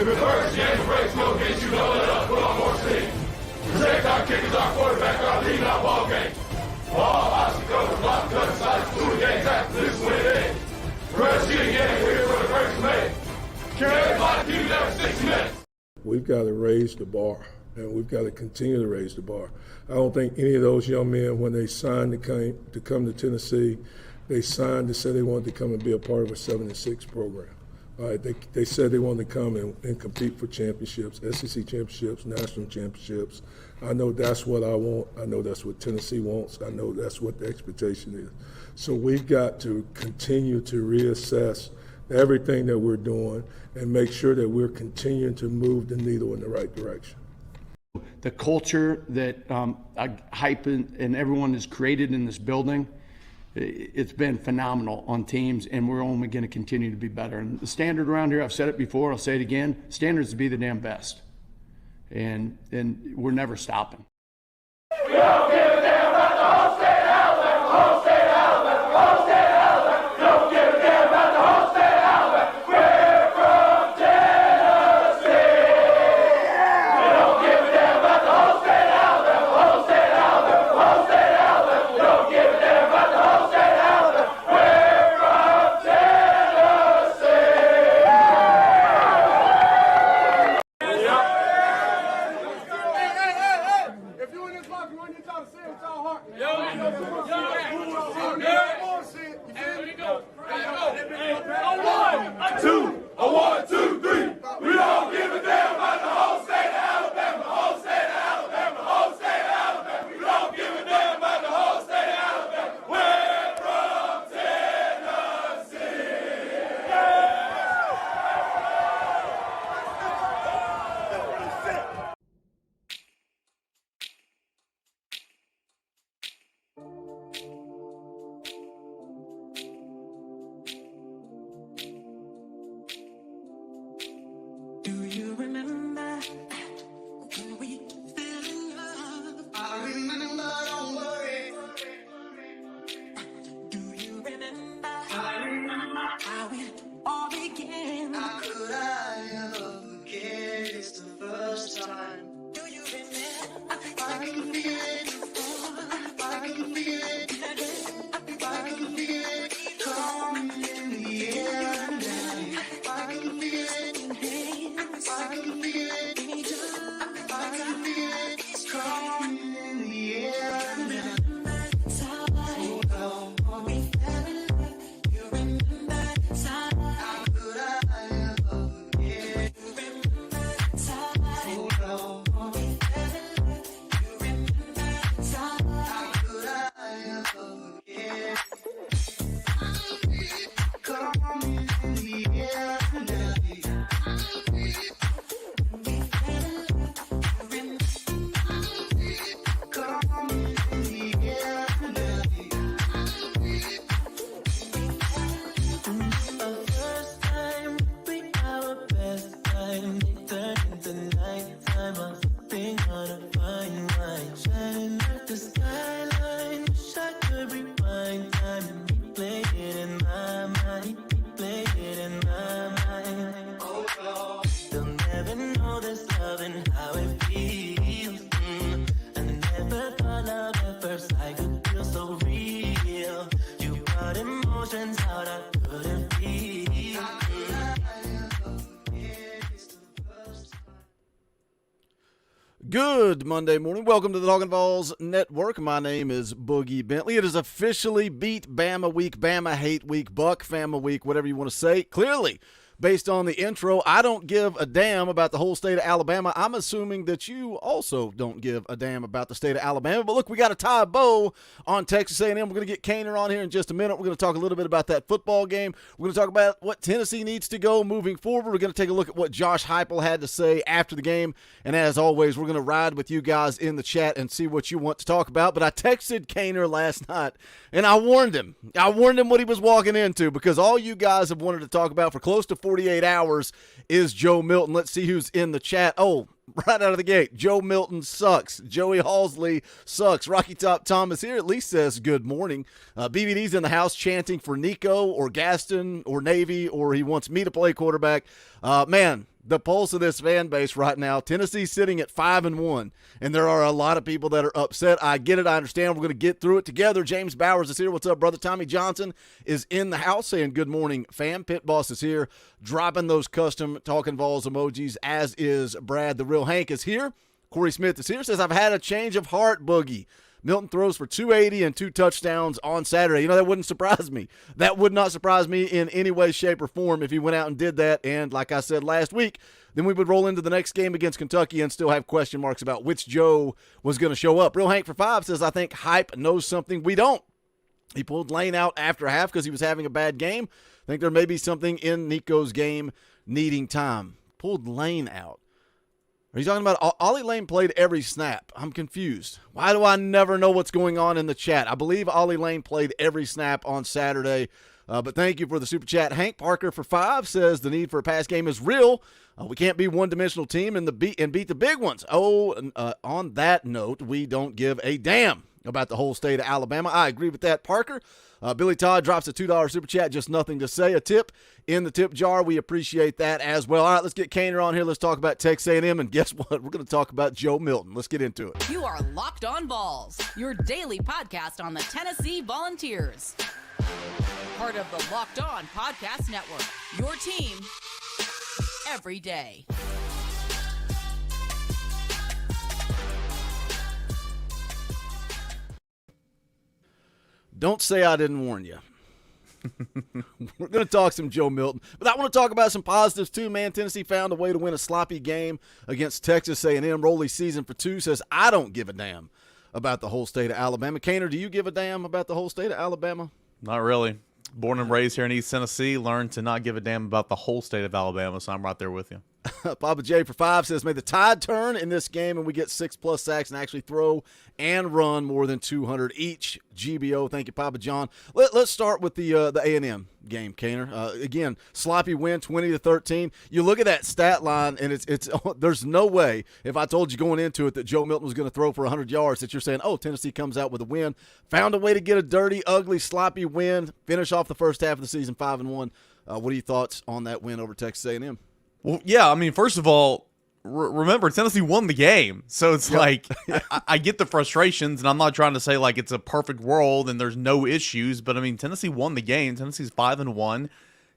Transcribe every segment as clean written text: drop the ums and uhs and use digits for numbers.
If it hurts, James breaks, no get you, don't let us put on more steam. Protect our kickers, our quarterback, our lead, our ball game. All obstacles, block, cut, sides, do the game, tackle, this win it. Press you again, we're here for the first May. Carry body, keep it every 6 minutes. We've got to raise the bar, and we've got to continue to raise the bar. I don't think any of those young men, when they signed to come to Tennessee, they signed to say they wanted to come and be a part of a 7-6 program. All right, they said they wanted to come and compete for championships, SEC championships, national championships. I know that's what I want. I know that's what Tennessee wants. I know that's what the expectation is. So we've got to continue to reassess everything that we're doing and make sure that we're continuing to move the needle in the right direction. The culture that Hype and everyone has created in this building, it's been phenomenal on teams, and we're only going to continue to be better. And the standard around here, I've said it before, I'll say it again, standard is to be the damn best. And we're never stopping. We don't give a damn about the whole state of Alabama, the whole state of Alabama, the whole state of Alabama. We don't give a damn about the whole state of Alabama. We're from Tennessee. We don't give a damn about the whole state of Alabama, the whole state of Alabama, the whole state of Alabama. We don't give a damn about the whole state of Alabama. We're from Tennessee. If you in this locker room, you try to say it with your heart. A one, two, three. We don't give a damn about the whole state of Alabama, the whole state of Alabama, the whole state of Alabama. We don't give a damn about the whole state of Alabama. We're from Tennessee. Do you remember when we fell in love? I remember, don't worry. Do you remember? I remember how it all began. How could I ever forget? It's the first time. Do you remember? I can feel it. I can feel it. I can feel it coming in the air now. I can feel it. I can feel it. I can feel it. It's coming in the air now. We fell in love. You remember how could I ever forget? You remember we fell in love. You remember how could I ever forget? Coming in the air now. Good Monday morning. Welcome to the Talkin VAWLS Network. My name is Boogie Bentley. It is officially Beat Bama Week, Bama Hate Week, Buck Fama Week, whatever you want to say. Clearly, based on the intro, I don't give a damn about the whole state of Alabama. I'm assuming that you also don't give a damn about the state of Alabama. But look, we got to tie a bow on Texas A&M. We're going to get Cain on here in just a minute. We're going to talk a little bit about that football game. We're going to talk about what Tennessee needs to go moving forward. We're going to take a look at what Josh Heupel had to say after the game. And as always, we're going to ride with you guys in the chat and see what you want to talk about. But I texted Cainer last night, and I warned him. I warned him what he was walking into, because all you guys have wanted to talk about for close to 48 hours is Joe Milton. Let's see who's in the chat. Oh, right out of the gate, Joe Milton sucks. Joey Halsley sucks. Rocky Top Thomas here at least says good morning. BBD's in the house chanting for Nico or Gaston or Navy, or he wants me to play quarterback. Man, the pulse of this fan base right now. Tennessee's sitting at 5-1, and there are a lot of people that are upset. I get it. I understand. We're going to get through it together. James Bowers is here. What's up, brother? Tommy Johnson is in the house saying good morning, fam. Pit Boss is here, dropping those custom Talkin VAWLS emojis, as is Brad. The Real Hank is here. Corey Smith is here. Says, I've had a change of heart, Boogie. Milton throws for 280 and 2 touchdowns on Saturday. You know, that wouldn't surprise me. That would not surprise me in any way, shape, or form if he went out and did that. And like I said last week, then we would roll into the next game against Kentucky and still have question marks about which Joe was going to show up. Real Hank for 5 says, I think Hype knows something we don't. He pulled Lane out after half because he was having a bad game. I think there may be something in Nico's game needing time. Pulled Lane out. Are you talking about Ollie Lane played every snap? I'm confused. Why do I never know what's going on in the chat? I believe Ollie Lane played every snap on Saturday. But thank you for the super chat. Hank Parker for 5 says the need for a pass game is real. We can't be one-dimensional team and beat the big ones. On that note, we don't give a damn about the whole state of Alabama. I agree with that, Parker. Billy Todd drops a $2 super chat, just nothing to say. A tip in the tip jar. We appreciate that as well. All right, let's get Cainer on here. Let's talk about Texas A&M, and guess what? We're going to talk about Joe Milton. Let's get into it. You are Locked On Vols, your daily podcast on the Tennessee Volunteers. Part of the Locked On Podcast Network, your team every day. Don't say I didn't warn you. We're going to talk some Joe Milton, but I want to talk about some positives too, man. Tennessee found a way to win a sloppy game against Texas A&M. Rolly season for 2 says, I don't give a damn about the whole state of Alabama. Cainer, do you give a damn about the whole state of Alabama? Not really. Born and raised here in East Tennessee, learned to not give a damn about the whole state of Alabama, so I'm right there with you. Papa J for 5 says, may the tide turn in this game and we get 6+ sacks and actually throw and run more than 200 each. GBO, thank you, Papa John. Let's start with the A&M game, Cainer. Again, sloppy win, 20-13. You look at that stat line, and it's there's no way, if I told you going into it that Joe Milton was going to throw for 100 yards, that you're saying, oh, Tennessee comes out with a win. Found a way to get a dirty, ugly, sloppy win, finish off the first half of the season 5-1. What are your thoughts on that win over Texas A&M? Well, yeah, I mean, first of all, remember, Tennessee won the game. So it's like, I get the frustrations, and I'm not trying to say, like, it's a perfect world and there's no issues. But, I mean, Tennessee won the game. Tennessee's 5-1.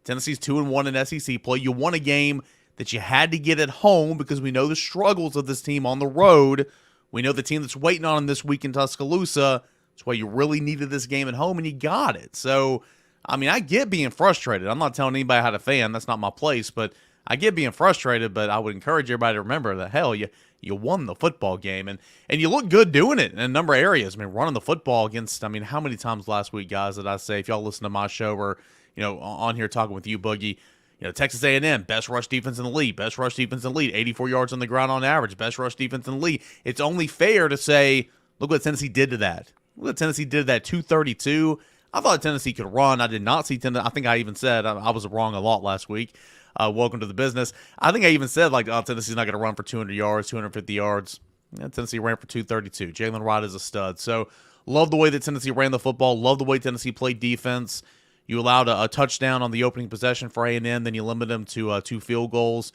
Tennessee's 2-1 in SEC play. You won a game that you had to get at home because we know the struggles of this team on the road. We know the team that's waiting on them this week in Tuscaloosa. That's why you really needed this game at home, and you got it. So, I mean, I get being frustrated. I'm not telling anybody how to fan. That's not my place. But I get being frustrated, but I would encourage everybody to remember that, hell, you won the football game, and you look good doing it in a number of areas. I mean, running the football against, I mean, how many times last week, guys, did I say, if y'all listen to my show or, you know, on here talking with you, Boogie, you know, Texas A&M, best rush defense in the league, 84 yards on the ground on average, best rush defense in the league. It's only fair to say, look what Tennessee did to that. Look what Tennessee did to that, 232. I thought Tennessee could run. I did not see Tennessee. I think I even said I was wrong a lot last week. Welcome to the business. I think I even said, like, oh, Tennessee's not going to run for 200 yards, 250 yards. Yeah, Tennessee ran for 232. Jalen Wright is a stud. So, love the way that Tennessee ran the football. Love the way Tennessee played defense. You allowed a touchdown on the opening possession for A&M. Then you limit them to 2 field goals.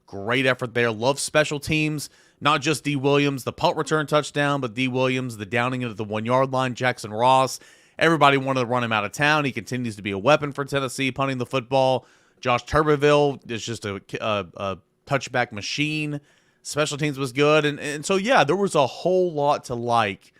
Great effort there. Love special teams. Not just D. Williams, the punt return touchdown, but D. Williams, the downing at the 1-yard line. Jackson Ross. Everybody wanted to run him out of town. He continues to be a weapon for Tennessee, punting the football. Josh Tuberville is just a touchback machine. Special teams was good. And so, yeah, there was a whole lot to like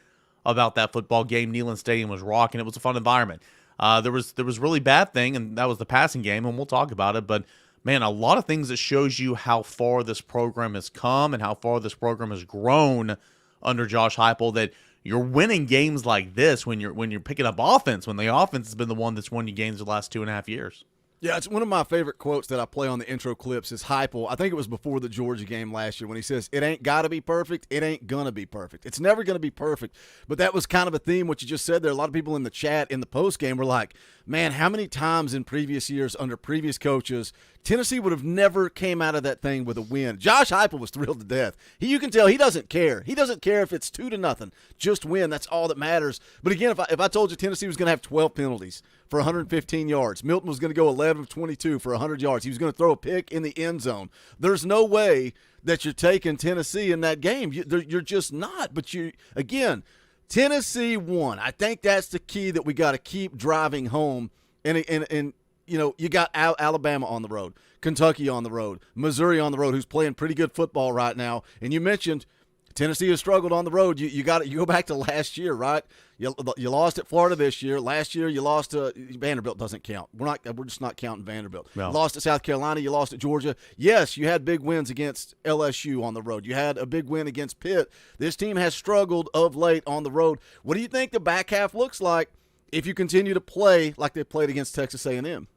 about that football game. Neyland Stadium was rocking. It was a fun environment. There was really bad thing, and that was the passing game, and we'll talk about it. But, man, a lot of things that shows you how far this program has come and how far this program has grown under Josh Heupel, that you're winning games like this when you're picking up offense, when the offense has been the one that's won you games the last 2.5 years. Yeah, it's one of my favorite quotes that I play on the intro clips is Heupel. I think it was before the Georgia game last year when he says, it ain't got to be perfect, it ain't going to be perfect. It's never going to be perfect. But that was kind of a theme, what you just said there. A lot of people in the chat in the post game were like, man, how many times in previous years under previous coaches, Tennessee would have never came out of that thing with a win. Josh Heupel was thrilled to death. You can tell he doesn't care. He doesn't care if it's 2-0. Just win. That's all that matters. But again, if I told you Tennessee was going to have 12 penalties, for 115 yards. Milton was going to go 11 of 22 for 100 yards. He was going to throw a pick in the end zone. There's no way that you're taking Tennessee in that game. You're just not. But again, Tennessee won. I think that's the key that we got to keep driving home. And you got Alabama on the road, Kentucky on the road, Missouri on the road, who's playing pretty good football right now. And you mentioned Tennessee has struggled on the road. You go back to last year, right? You lost at Florida this year. Last year you lost to Vanderbilt. Doesn't count. We're just not counting Vanderbilt. No. You lost at South Carolina. You lost at Georgia. Yes, you had big wins against LSU on the road. You had a big win against Pitt. This team has struggled of late on the road. What do you think the back half looks like if you continue to play like they played against Texas A&M?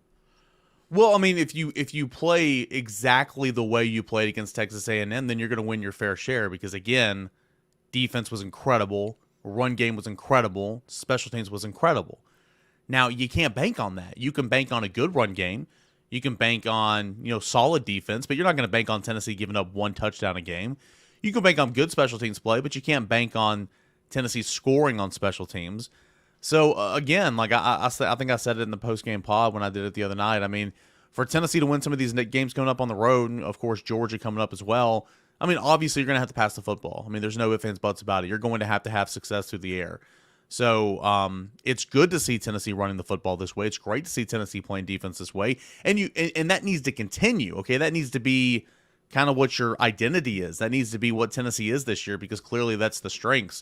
Well, I mean, if you play exactly the way you played against Texas A&M, then you're going to win your fair share because, again, defense was incredible, run game was incredible, special teams was incredible. Now, you can't bank on that. You can bank on a good run game. You can bank on, solid defense, but you're not going to bank on Tennessee giving up one touchdown a game. You can bank on good special teams play, but you can't bank on Tennessee scoring on special teams. So, again, like I think I said it in the post-game pod when I did it the other night. I mean, for Tennessee to win some of these games coming up on the road, and of course Georgia coming up as well, I mean, obviously you're going to have to pass the football. I mean, there's no ifs, ands, buts about it. You're going to have success through the air. So it's good to see Tennessee running the football this way. It's great to see Tennessee playing defense this way. And that needs to continue, okay? That needs to be kind of what your identity is. That needs to be what Tennessee is this year because clearly that's the strengths.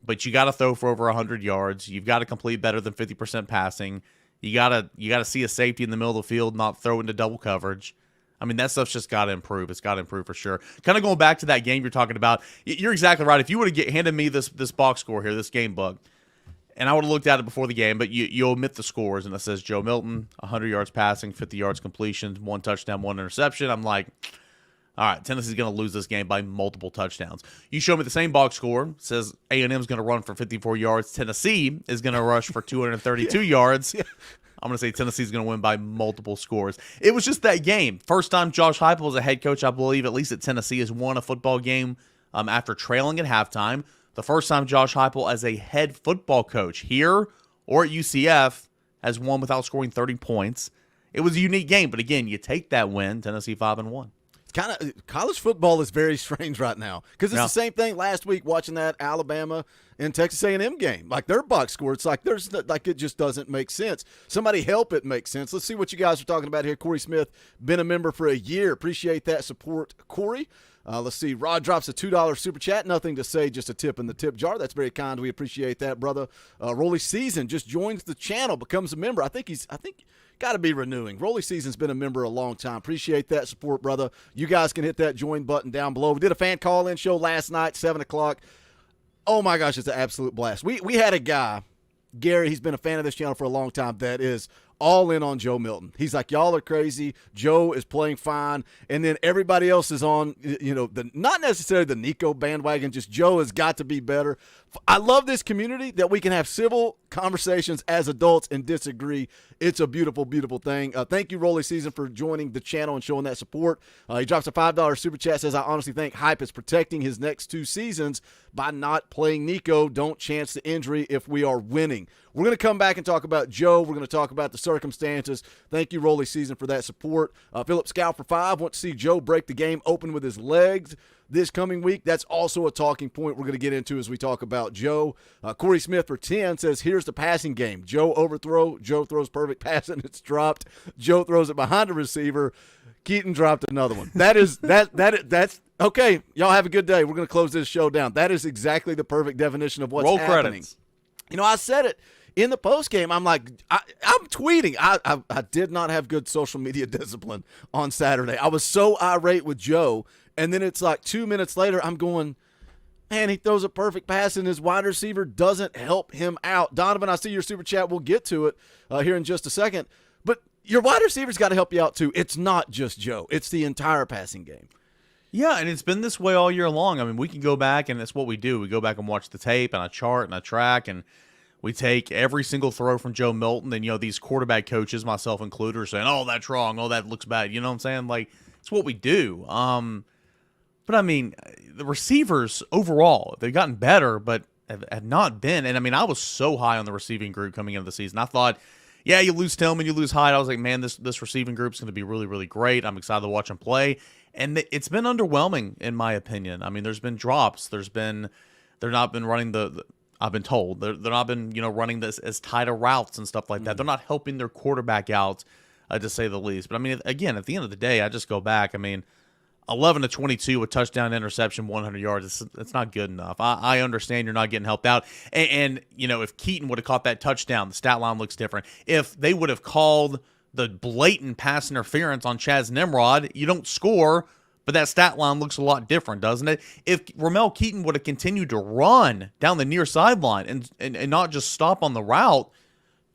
But you got to throw for over 100 yards. You've got to complete better than 50% passing. You gotta see a safety in the middle of the field, not throw into double coverage. I mean, that stuff's just got to improve. It's got to improve for sure. Kind of going back to that game you're talking about, you're exactly right. If you would have handed me this box score here, this game book, and I would have looked at it before the game, but you omit the scores, and it says Joe Milton, 100 yards passing, 50 yards completion, 1 touchdown, 1 interception. I'm like, all right, Tennessee's going to lose this game by multiple touchdowns. You show me the same box score, says A&M's going to run for 54 yards. Tennessee is going to rush for 232 yards. Yeah. I'm going to say Tennessee's going to win by multiple scores. It was just that game. First time Josh Heupel was a head coach, I believe, at least at Tennessee, has won a football game after trailing at halftime. The first time Josh Heupel as a head football coach here or at UCF has won without scoring 30 points. It was a unique game, but again, you take that win, Tennessee 5-1. College football is very strange right now because it's the same thing last week watching that Alabama and Texas A&M game. Like their box score, it's like it just doesn't make sense. Somebody help it make sense. Let's see what you guys are talking about here. Corey Smith, been a member for a year. Appreciate that support, Corey. Let's see. Rod drops a $2 super chat. Nothing to say, just a tip in the tip jar. That's very kind. We appreciate that, brother. Rolly Season just joins the channel, becomes a member. I think got to be renewing. Rolly Season's been a member a long time. Appreciate that support, brother. You guys can hit that join button down below. We did a fan call-in show last night, 7 o'clock. Oh, my gosh, it's an absolute blast. We had a guy, Gary, he's been a fan of this channel for a long time, that is all in on Joe Milton. He's like, y'all are crazy. Joe is playing fine. And then everybody else is on, not necessarily the Nico bandwagon, just Joe has got to be better. I love this community that we can have civil conversations as adults and disagree. It's a beautiful, beautiful thing. Thank you, Rolly Season, for joining the channel and showing that support. He drops a $5 super chat, says, I honestly think Hype is protecting his next 2 seasons by not playing Nico. Don't chance the injury if we are winning. We're going to come back and talk about Joe. We're going to talk about the circumstances. Thank you, Rolly Season, for that support. Philip Scout for 5 wants to see Joe break the game open with his legs this coming week. That's also a talking point we're going to get into as we talk about Joe. Corey Smith for 10 says, here's the passing game. Joe overthrow. Joe throws perfect pass and it's dropped. Joe throws it behind the receiver. Keaton dropped another one. That's okay. Y'all have a good day. We're going to close this show down. That is exactly the perfect definition of what's happening. Credits. I said it in the post game. I'm like, I'm tweeting. I did not have good social media discipline on Saturday. I was so irate with Joe. And then it's like 2 minutes later, I'm going, man, he throws a perfect pass and his wide receiver doesn't help him out. Donovan, I see your super chat. We'll get to it here in just a second. But your wide receiver's got to help you out too. It's not just Joe. It's the entire passing game. Yeah, and it's been this way all year long. I mean, we can go back, and that's what we do. We go back and watch the tape, and I chart, and I track, and we take every single throw from Joe Milton. And, these quarterback coaches, myself included, are saying, oh, that's wrong. Oh, that looks bad. You know what I'm saying? Like, it's what we do. But, I mean, the receivers overall, they've gotten better, but have not been. And, I mean, I was so high on the receiving group coming into the season. I thought, yeah, you lose Tillman, you lose Hyde. I was like, man, this receiving group's going to be really, really great. I'm excited to watch them play. And it's been underwhelming, in my opinion. I mean, there's been drops. They're not been running I've been told they're not been running this as tight of routes and stuff like that. They're not helping their quarterback out, to say the least. But I mean, again, at the end of the day, I just go back. I mean, 11 to 22 with touchdown, interception, 100 yards. It's not good enough. I understand you're not getting helped out. And if Keaton would have caught that touchdown, the stat line looks different. If they would have called the blatant pass interference on Chaz Nimrod, you don't score. But that stat line looks a lot different, doesn't it? If Ramel Keaton would have continued to run down the near sideline and not just stop on the route,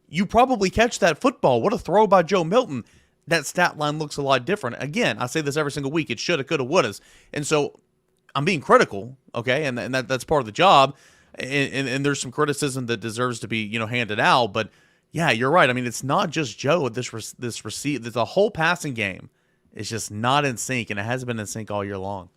you probably catch that football. What a throw by Joe Milton. That stat line looks a lot different. Again, I say this every single week. It shoulda, coulda, wouldas. And so I'm being critical, okay? And that's part of the job. And there's some criticism that deserves to be, handed out. But, yeah, you're right. I mean, it's not just Joe. There's a whole passing game. It's just not in sync, and it hasn't been in sync all year long.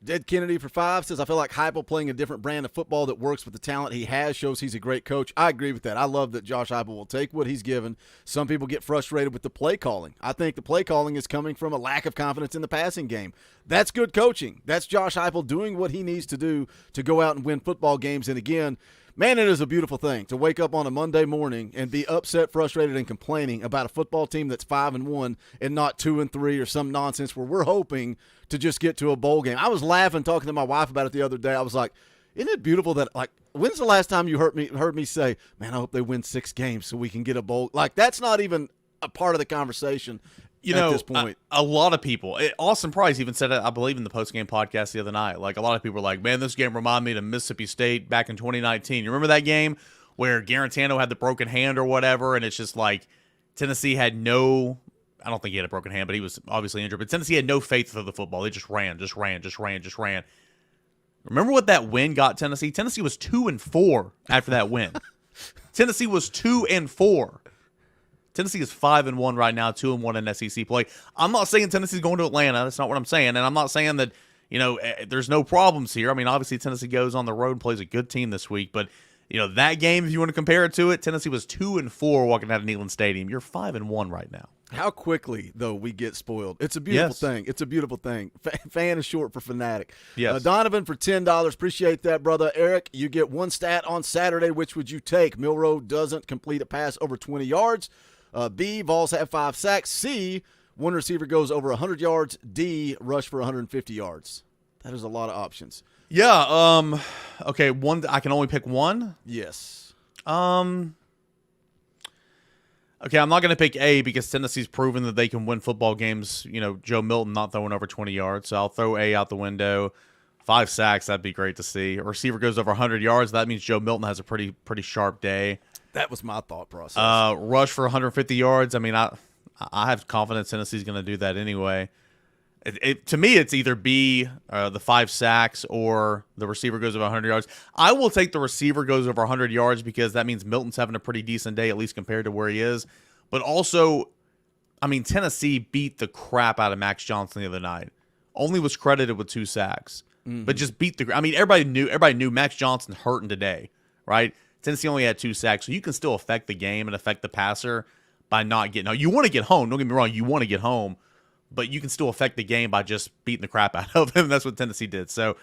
Dead Kennedy for 5 says, I feel like Heupel playing a different brand of football that works with the talent he has shows he's a great coach. I agree with that. I love that Josh Heupel will take what he's given. Some people get frustrated with the play calling. I think the play calling is coming from a lack of confidence in the passing game. That's good coaching. That's Josh Heupel doing what he needs to do to go out and win football games. And again, man, it is a beautiful thing to wake up on a Monday morning and be upset, frustrated, and complaining about a football team that's 5-1 and not 2-3 or some nonsense where we're hoping to just get to a bowl game. I was laughing, talking to my wife about it the other day. I was like, isn't it beautiful that, like, when's the last time you heard me say, man, I hope they win 6 games so we can get a bowl? Like, that's not even a part of the conversation at this point. A lot of people, Austin Price even said it, I believe, in the postgame podcast the other night. Like, a lot of people were like, man, this game reminded me of Mississippi State back in 2019. You remember that game where Garantano had the broken hand or whatever, and it's just like Tennessee had no – I don't think he had a broken hand, but he was obviously injured. But Tennessee had no faith for the football. They just ran. Remember what that win got Tennessee? Tennessee was 2-4 after that win. Tennessee was 2-4. Tennessee is 5-1 right now, 2-1 in SEC play. I'm not saying Tennessee's going to Atlanta. That's not what I'm saying. And I'm not saying that, there's no problems here. I mean, obviously Tennessee goes on the road and plays a good team this week. But, that game, if you want to compare it to it, Tennessee was 2-4 walking out of Neyland Stadium. You're 5-1 right now. How quickly, though, we get spoiled. It's a beautiful thing. It's a beautiful thing. Fan is short for fanatic. Yes. Donovan for $10. Appreciate that, brother. Eric, you get one stat on Saturday. Which would you take? Milroe doesn't complete a pass over 20 yards. B, Vols have 5 sacks. C, one receiver goes over 100 yards. D, rush for 150 yards. That is a lot of options. Yeah. Okay. One. I can only pick one. Yes. Okay, I'm not going to pick A because Tennessee's proven that they can win football games. Joe Milton not throwing over 20 yards, so I'll throw A out the window. 5 sacks, that'd be great to see. A receiver goes over 100 yards, that means Joe Milton has a pretty sharp day. That was my thought process. Rush for 150 yards. I mean, I have confidence Tennessee's going to do that anyway. To me, it's either B, the 5 sacks, or the receiver goes over 100 yards. I will take the receiver goes over 100 yards because that means Milton's having a pretty decent day, at least compared to where he is. But also, I mean, Tennessee beat the crap out of Max Johnson the other night. Only was credited with 2 sacks, but just beat the. I mean, everybody knew Max Johnson hurting today, right? Tennessee only had 2 sacks, so you can still affect the game and affect the passer by not getting. Now, you want to get home. Don't get me wrong. You want to get home. But you can still affect the game by just beating the crap out of him. That's what Tennessee did. So,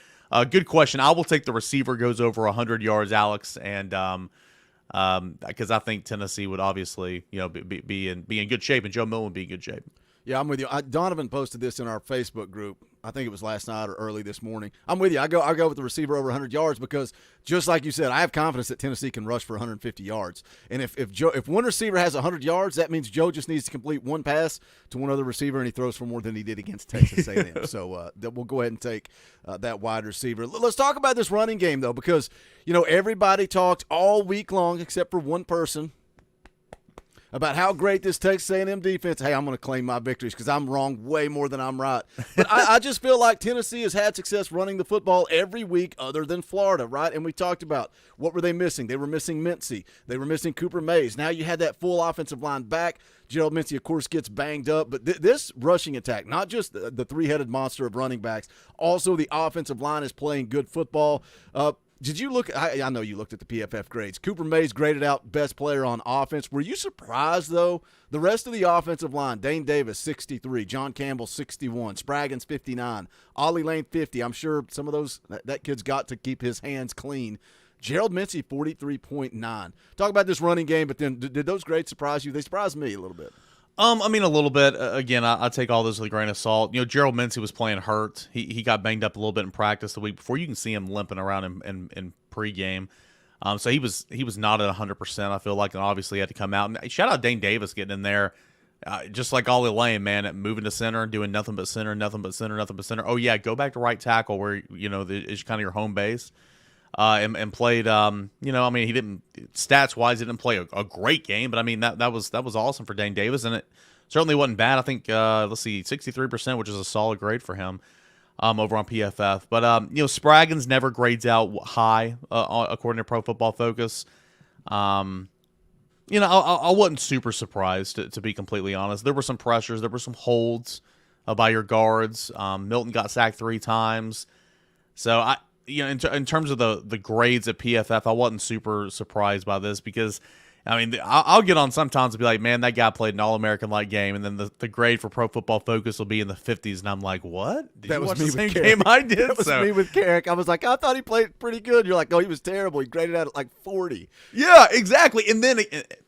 good question. I will take the receiver goes over 100 yards, Alex, and because I think Tennessee would obviously, be in good shape, and Joe Milton would be in good shape. Yeah, I'm with you. Donovan posted this in our Facebook group. I think it was last night or early this morning. I'm with you. I go with the receiver over 100 yards because, just like you said, I have confidence that Tennessee can rush for 150 yards. And if one receiver has 100 yards, that means Joe just needs to complete one pass to one other receiver, and he throws for more than he did against Texas A&M. So we'll go ahead and take that wide receiver. Let's talk about this running game, though, because everybody talked all week long except for one person about how great this Texas A&M defense. Hey, I'm going to claim my victories because I'm wrong way more than I'm right. But I just feel like Tennessee has had success running the football every week other than Florida, right? And we talked about what were they missing. They were missing Mincy. They were missing Cooper Mays. Now you had that full offensive line back. Gerald Mincy, of course, gets banged up. But this rushing attack, not just the three-headed monster of running backs, also the offensive line is playing good football. Did you look? I know you looked at the PFF grades. Cooper Mays graded out best player on offense. Were you surprised, though? The rest of the offensive line, Dane Davis, 63. John Campbell, 61. Spraggins, 59. Ollie Lane, 50. I'm sure some of those, that kid's got to keep his hands clean. Gerald Mincey, 43.9. Talk about this running game, but then did those grades surprise you? They surprised me a little bit. I mean, a little bit. Again, I take all this with a grain of salt. Gerald Mincey was playing hurt. He got banged up a little bit in practice the week before. You can see him limping around in pregame. So he was not at 100%, I feel like, and obviously had to come out. And shout out Dane Davis getting in there, just like Ollie Lane, man, at moving to center and doing nothing but center, nothing but center, nothing but center. Oh, yeah, go back to right tackle where, is kind of your home base. And played, I mean, he didn't, stats-wise, he didn't play a great game, but, I mean, that was awesome for Dane Davis, and it certainly wasn't bad. I think, 63%, which is a solid grade for him over on PFF. But, Spraggins never grades out high, according to Pro Football Focus. I wasn't super surprised, to be completely honest. There were some pressures. There were some holds by your guards. Milton got sacked 3 times. So, in terms of the grades at PFF, I wasn't super surprised by this because, I mean, I'll get on sometimes and be like, man, that guy played an All-American-like game, and then the grade for Pro Football Focus will be in the 50s, and I'm like, what? That was watch me the same with game I did? That was me with Carrick. I was like, I thought he played pretty good. You're like, oh, he was terrible. He graded out at like 40. Yeah, exactly. And then,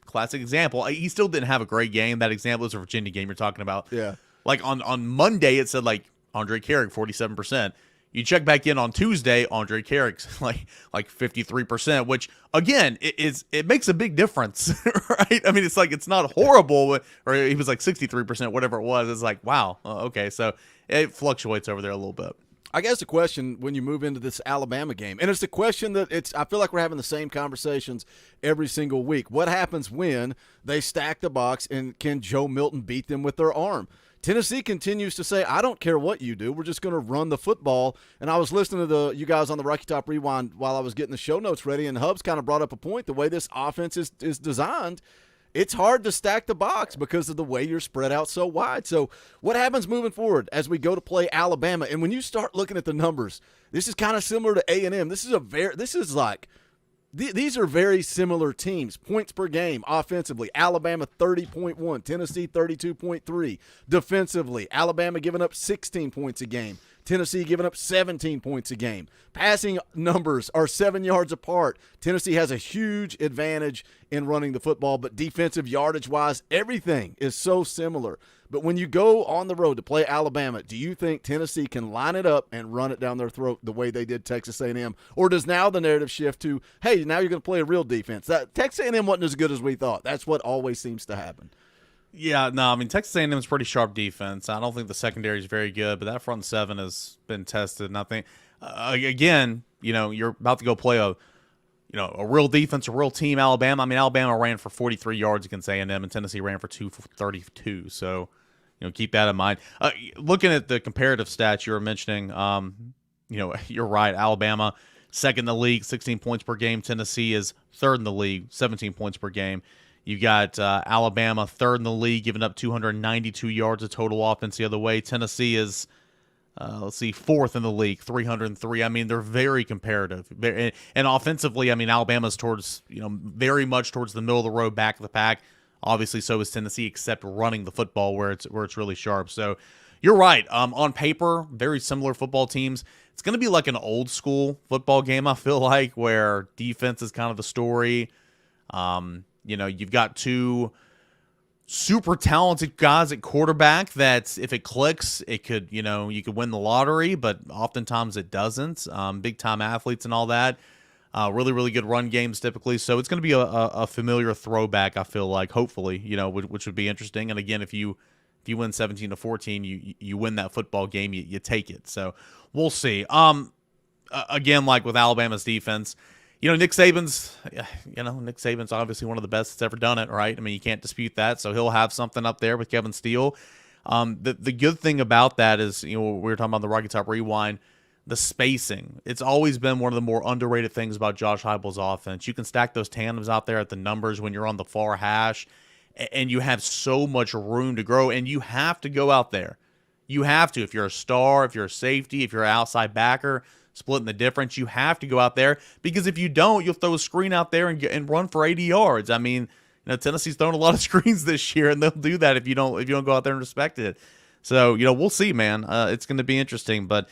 classic example, he still didn't have a great game. That example is a Virginia game you're talking about. Yeah. Like, on Monday, it said, like, Andre Carrick, 47%. You check back in on Tuesday, Andre Carrick's like 53%, which again it makes a big difference, right? I mean, it's like it's not horrible, or he was like 63%, whatever it was. It's like, wow, okay, so it fluctuates over there a little bit. I guess the question when you move into this Alabama game, and it's the question that I feel like we're having the same conversations every single week. What happens when they stack the box, and can Joe Milton beat them with their arm? Tennessee continues to say, I don't care what you do. We're just going to run the football. And I was listening to you guys on the Rocky Top Rewind while I was getting the show notes ready, and Hubs kind of brought up a point. The way this offense is designed, it's hard to stack the box because of the way you're spread out so wide. So what happens moving forward as we go to play Alabama? And when you start looking at the numbers, this is kind of similar to A&M. These are very similar teams. Points per game offensively. Alabama 30.1. Tennessee 32.3. Defensively, Alabama giving up 16 points a game. Tennessee giving up 17 points a game. Passing numbers are 7 yards apart. Tennessee has a huge advantage in running the football, but defensive yardage-wise, everything is so similar. But when you go on the road to play Alabama, do you think Tennessee can line it up and run it down their throat the way they did Texas A&M? Or does now the narrative shift to, hey, now you're going to play a real defense? Texas A&M wasn't as good as we thought. That's what always seems to happen. Yeah, no, I mean, Texas A&M is pretty sharp defense. I don't think the secondary is very good, but that front seven has been tested. And I think, again, you're about to go play a real defense, a real team, Alabama. I mean, Alabama ran for 43 yards against A&M, and Tennessee ran for 232. So, keep that in mind. Looking at the comparative stats you were mentioning, you're right. Alabama, second in the league, 16 points per game. Tennessee is third in the league, 17 points per game. You got Alabama, third in the league, giving up 292 yards of total offense the other way. Tennessee is, fourth in the league, 303. I mean, they're very comparative. And offensively, I mean, Alabama's towards, very much towards the middle of the road, back of the pack. Obviously, so is Tennessee, except running the football where it's really sharp. So you're right. On paper, very similar football teams. It's going to be like an old school football game, I feel like, where defense is kind of the story. You've got two super talented guys at quarterback that if it clicks, it could, you could win the lottery, but oftentimes it doesn't. Big time athletes and all that. Really, really good run games typically. So it's going to be a familiar throwback, I feel like, hopefully, which would be interesting. And again, if you win 17-14, you win that football game, you take it. So we'll see. Again, like with Alabama's defense, Nick Saban's obviously one of the best that's ever done it, right? I mean, you can't dispute that. So he'll have something up there with Kevin Steele. The good thing about that is, we were talking about the Rocky Top Rewind, the spacing. It's always been one of the more underrated things about Josh Heupel's offense. You can stack those tandems out there at the numbers when you're on the far hash, and you have so much room to grow, and you have to go out there. You have to. If you're a star, if you're a safety, if you're an outside backer, splitting the difference. You have to go out there, because if you don't, you'll throw a screen out there and run for 80 yards. I mean, Tennessee's thrown a lot of screens this year, and they'll do that if you don't go out there and respect it. So, we'll see, man. It's going to be interesting, but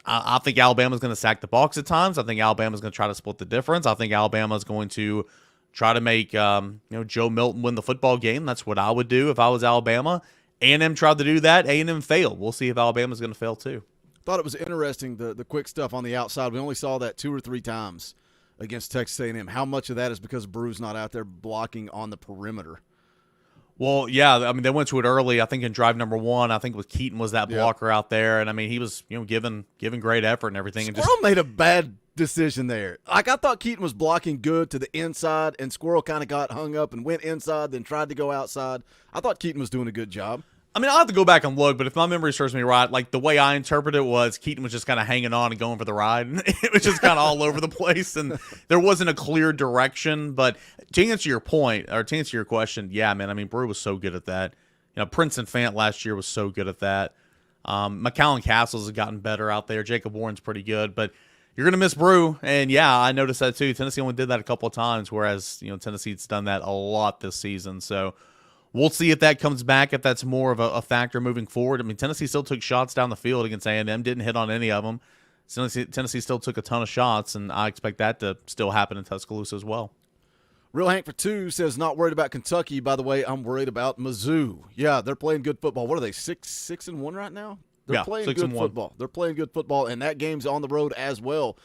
I think Alabama's going to sack the box at times. I think Alabama's going to try to split the difference. I think Alabama's going to try to make Joe Milton win the football game. That's what I would do if I was Alabama. A&M tried to do that. A&M failed. We'll see if Alabama's going to fail too. Thought it was interesting, the quick stuff on the outside. We only saw that 2 or 3 times against Texas A&M. How much of that is because Brew's not out there blocking on the perimeter? Well, yeah, I mean, they went to it early. I think in drive number 1, I think with Keaton was that blocker out there, and I mean, he was giving great effort and everything. Squirrel made a bad decision there. Like, I thought Keaton was blocking good to the inside, and Squirrel kind of got hung up and went inside, then tried to go outside. I thought Keaton was doing a good job. I mean, I'll have to go back and look, but if my memory serves me right, like the way I interpret it was Keaton was just kind of hanging on and going for the ride. It was just kind of all over the place, and there wasn't a clear direction. But to answer your point, or to answer your question, yeah, man, I mean, Brew was so good at that. Prince and Fant last year was so good at that. McCallum Castles has gotten better out there. Jacob Warren's pretty good, but you're going to miss Brew. And, yeah, I noticed that too. Tennessee only did that a couple of times, whereas, Tennessee's done that a lot this season. So we'll see if that comes back, if that's more of a factor moving forward. I mean, Tennessee still took shots down the field against A&M, didn't hit on any of them. Tennessee still took a ton of shots, and I expect that to still happen in Tuscaloosa as well. Real Hank for 2 says, not worried about Kentucky. By the way, I'm worried about Mizzou. Yeah, they're playing good football. What are they, 6-1 right now? They're playing good football. They're playing good football, and that game's on the road as well.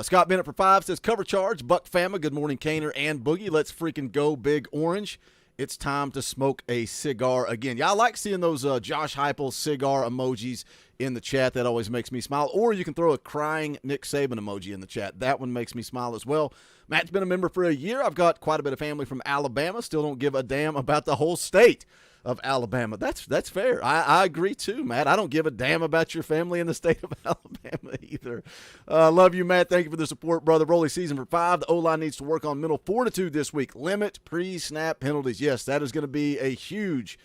Scott Bennett for 5 says, cover charge, Buck Fama. Good morning, Cainer and Boogie. Let's freaking go, Big Orange. It's time to smoke a cigar again. Yeah, I like seeing those Josh Heupel cigar emojis in the chat. That always makes me smile. Or you can throw a crying Nick Saban emoji in the chat. That one makes me smile as well. Matt's been a member for a year. I've got quite a bit of family from Alabama. Still don't give a damn about the whole state of Alabama. That's fair. I agree too, Matt. I don't give a damn about your family in the state of Alabama either. Love you, Matt. Thank you for the support, brother. Rolly season for 5. The O-line needs to work on mental fortitude this week. Limit pre-snap penalties. Yes, that is going to be a huge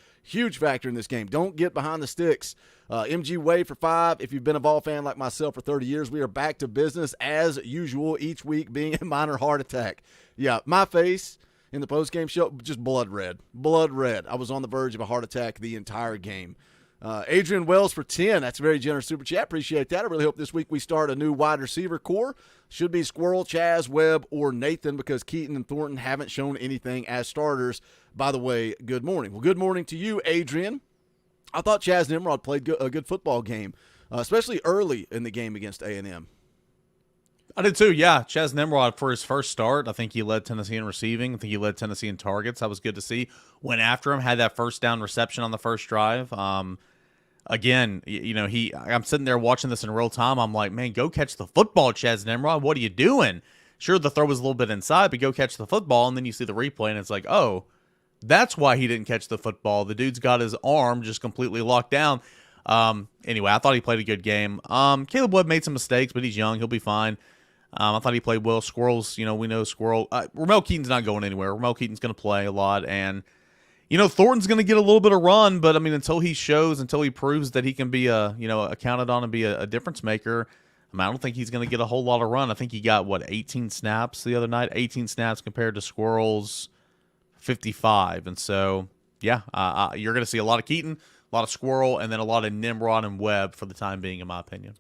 factor in this game. Don't get behind the sticks. MG Wade for 5. If you've been a ball fan like myself for 30 years, we are back to business as usual, each week being a minor heart attack. Yeah, my face in the postgame show, just blood red. I was on the verge of a heart attack the entire game. Adrian Wells for 10. That's a very generous super chat. Appreciate that. I really hope this week we start a new wide receiver core. Should be Squirrel, Chaz, Webb, or Nathan, because Keaton and Thornton haven't shown anything as starters. By the way, good morning. Well, good morning to you, Adrian. I thought Chaz Nimrod played a good football game, especially early in the game against A&M. I did too, yeah. Chaz Nimrod, for his first start, I think he led Tennessee in receiving. I think he led Tennessee in targets. That was good to see. Went after him, had that first down reception on the first drive. Again, I'm sitting there watching this in real time. I'm like, man, go catch the football, Chaz Nimrod. What are you doing? Sure, the throw was a little bit inside, but go catch the football. And then you see the replay, and it's like, oh, that's why he didn't catch the football. The dude's got his arm just completely locked down. Anyway, I thought he played a good game. Caleb Webb made some mistakes, but he's young. He'll be fine. I thought he played well. Squirrels, we know Squirrel. Ramel Keaton's not going anywhere. Ramel Keaton's going to play a lot. And, Thornton's going to get a little bit of run, but, until he proves that he can be counted on and be a difference maker, I don't think he's going to get a whole lot of run. I think he got, 18 snaps the other night? 18 snaps compared to Squirrel's 55. And so, yeah, you're going to see a lot of Keaton, a lot of Squirrel, and then a lot of Nimrod and Webb for the time being, in my opinion.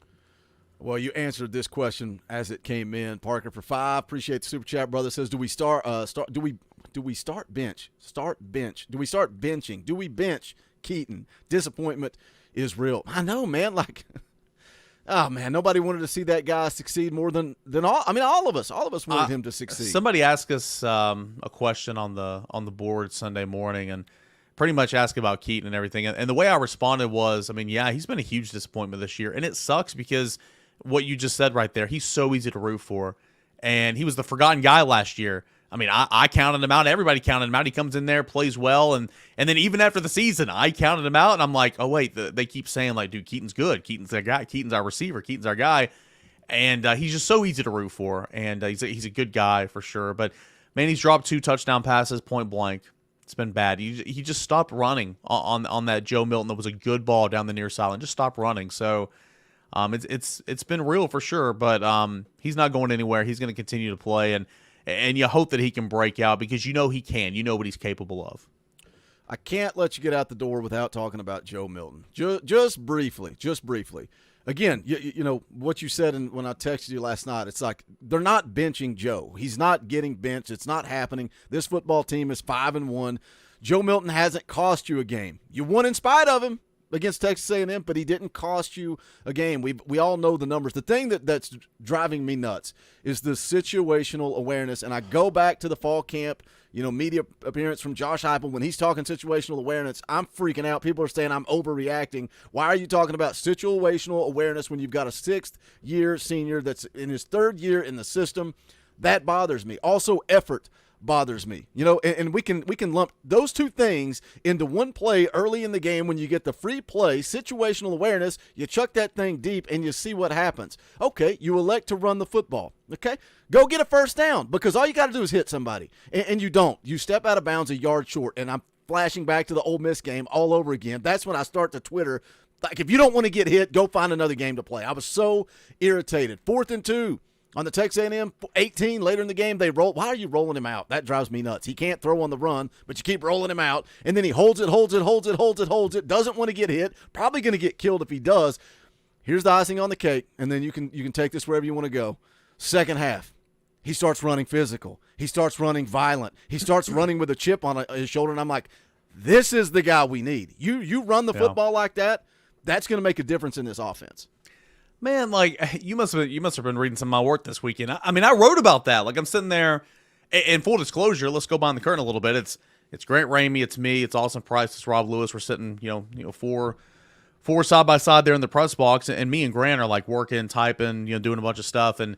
Well, you answered this question as it came in. Parker for 5. Appreciate the super chat, brother. Says, do we start bench? Do we start benching? Do we bench Keaton? Disappointment is real. I know, man. Oh man, nobody wanted to see that guy succeed more than all. All of us wanted him to succeed. Somebody asked us a question on the board Sunday morning, and pretty much asked about Keaton and everything. And the way I responded was, he's been a huge disappointment this year, and it sucks because what you just said right there, he's so easy to root for, and he was the forgotten guy last year. I counted him out. Everybody counted him out. He comes in there, plays well, and then even after the season, I counted him out, and I'm like, oh, wait, they keep saying, dude, Keaton's good. Keaton's our guy. Keaton's our receiver. Keaton's our guy, and he's just so easy to root for, and he's a good guy for sure. But, man, he's dropped 2 touchdown passes point blank. It's been bad. He just stopped running on that Joe Milton. That was a good ball down the near sideline. Just stopped running. So It's been real for sure, but he's not going anywhere. He's going to continue to play, and you hope that he can break out because you know he can. You know what he's capable of. I can't let you get out the door without talking about Joe Milton. Just briefly. Again, you know what you said when I texted you last night. It's like they're not benching Joe. He's not getting benched. It's not happening. This football team is 5-1. Joe Milton hasn't cost you a game. You won in spite of him against Texas A&M, but he didn't cost you a game. We all know the numbers. The thing that's driving me nuts is the situational awareness, and I go back to the fall camp, media appearance from Josh Heupel. When he's talking situational awareness, I'm freaking out. People are saying I'm overreacting. Why are you talking about situational awareness when you've got a sixth-year senior that's in his third year in the system? That bothers me. Also, effort bothers me. And we can lump those two things into one play early in the game when you get the free play, situational awareness, you chuck that thing deep and you see what happens. Okay, you elect to run the football. Okay, go get a first down because all you got to do is hit somebody. And you don't. You step out of bounds a yard short, and I'm flashing back to the Ole Miss game all over again. That's when I start to Twitter, like, if you don't want to get hit, go find another game to play. I was so irritated. 4th and 2. On the Texas A&M 18, later in the game, they roll. Why are you rolling him out? That drives me nuts. He can't throw on the run, but you keep rolling him out, and then he holds it, doesn't want to get hit, probably going to get killed if he does. Here's the icing on the cake, and then you can take this wherever you want to go. Second half, he starts running physical. He starts running violent. He starts running with a chip on his shoulder, and I'm like, this is the guy we need. You run the football like that, that's going to make a difference in this offense. Man, like, you must have been reading some of my work this weekend. I mean, I wrote about that. Like, I'm sitting there, and full disclosure, let's go behind the curtain a little bit. It's Grant Ramey, it's me, it's Austin Price, it's Rob Lewis. We're sitting, four side by side there in the press box, and me and Grant are like working, typing, doing a bunch of stuff, and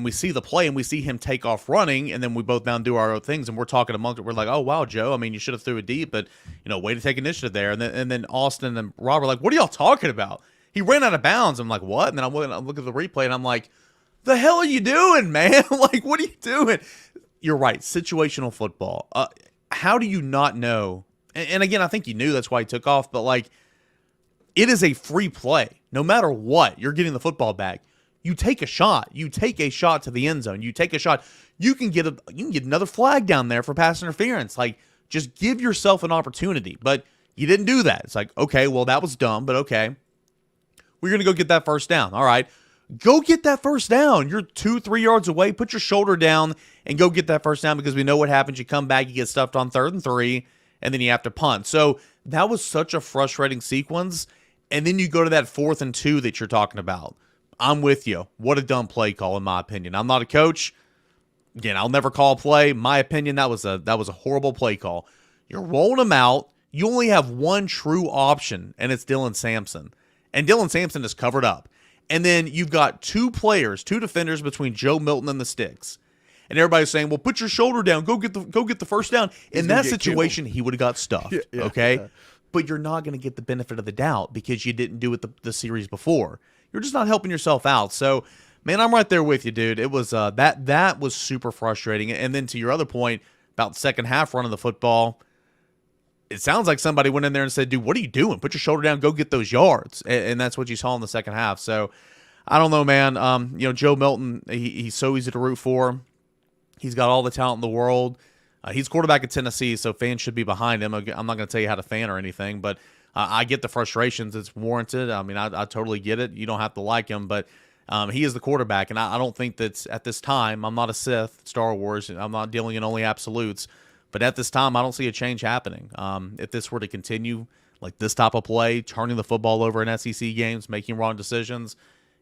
we see the play, and we see him take off running, and then we both down do our own things, and we're talking amongst it. We're like, oh wow, Joe, I mean, you should have threw it deep, but way to take initiative there. And then Austin and Rob are like, what are y'all talking about? He ran out of bounds. I'm like, what? And then I look at the replay, and I'm like, the hell are you doing, man? Like, what are you doing? You're right. Situational football. How do you not know? And again, I think you knew. That's why he took off. But, like, it is a free play. No matter what, you're getting the football back. You take a shot. You take a shot to the end zone. You take a shot. You can get another flag down there for pass interference. Like, just give yourself an opportunity. But you didn't do that. It's like, okay, well, that was dumb, but okay. We're going to go get that first down. All right. Go get that first down. You're 2-3 yards away. Put your shoulder down and go get that first down because we know what happens. You come back, you get stuffed on 3rd and 3, and then you have to punt. So that was such a frustrating sequence. And then you go to that 4th and 2 that you're talking about. I'm with you. What a dumb play call, in my opinion. I'm not a coach. Again, I'll never call a play. My opinion, that was a horrible play call. You're rolling them out. You only have one true option, and it's Dylan Sampson. And Dylan Sampson is covered up. And then you've got two defenders between Joe Milton and the sticks. And everybody's saying, well, put your shoulder down. Go get the first down. In that situation, he would have got stuffed. Okay? Yeah. But you're not going to get the benefit of the doubt because you didn't do it the series before. You're just not helping yourself out. So, man, I'm right there with you, dude. It was that was super frustrating. And then to your other point about second half running the football, it sounds like somebody went in there and said, dude, what are you doing? Put your shoulder down, go get those yards. And that's what you saw in the second half. So, I don't know, man. Joe Milton, he's so easy to root for. He's got all the talent in the world. He's quarterback at Tennessee, so fans should be behind him. I'm not going to tell you how to fan or anything, but I get the frustrations. It's warranted. I mean, I totally get it. You don't have to like him, but he is the quarterback, and I don't think that at this time, I'm not a Sith, Star Wars, and I'm not dealing in only absolutes. But at this time, I don't see a change happening. If this were to continue, like this type of play, turning the football over in SEC games, making wrong decisions,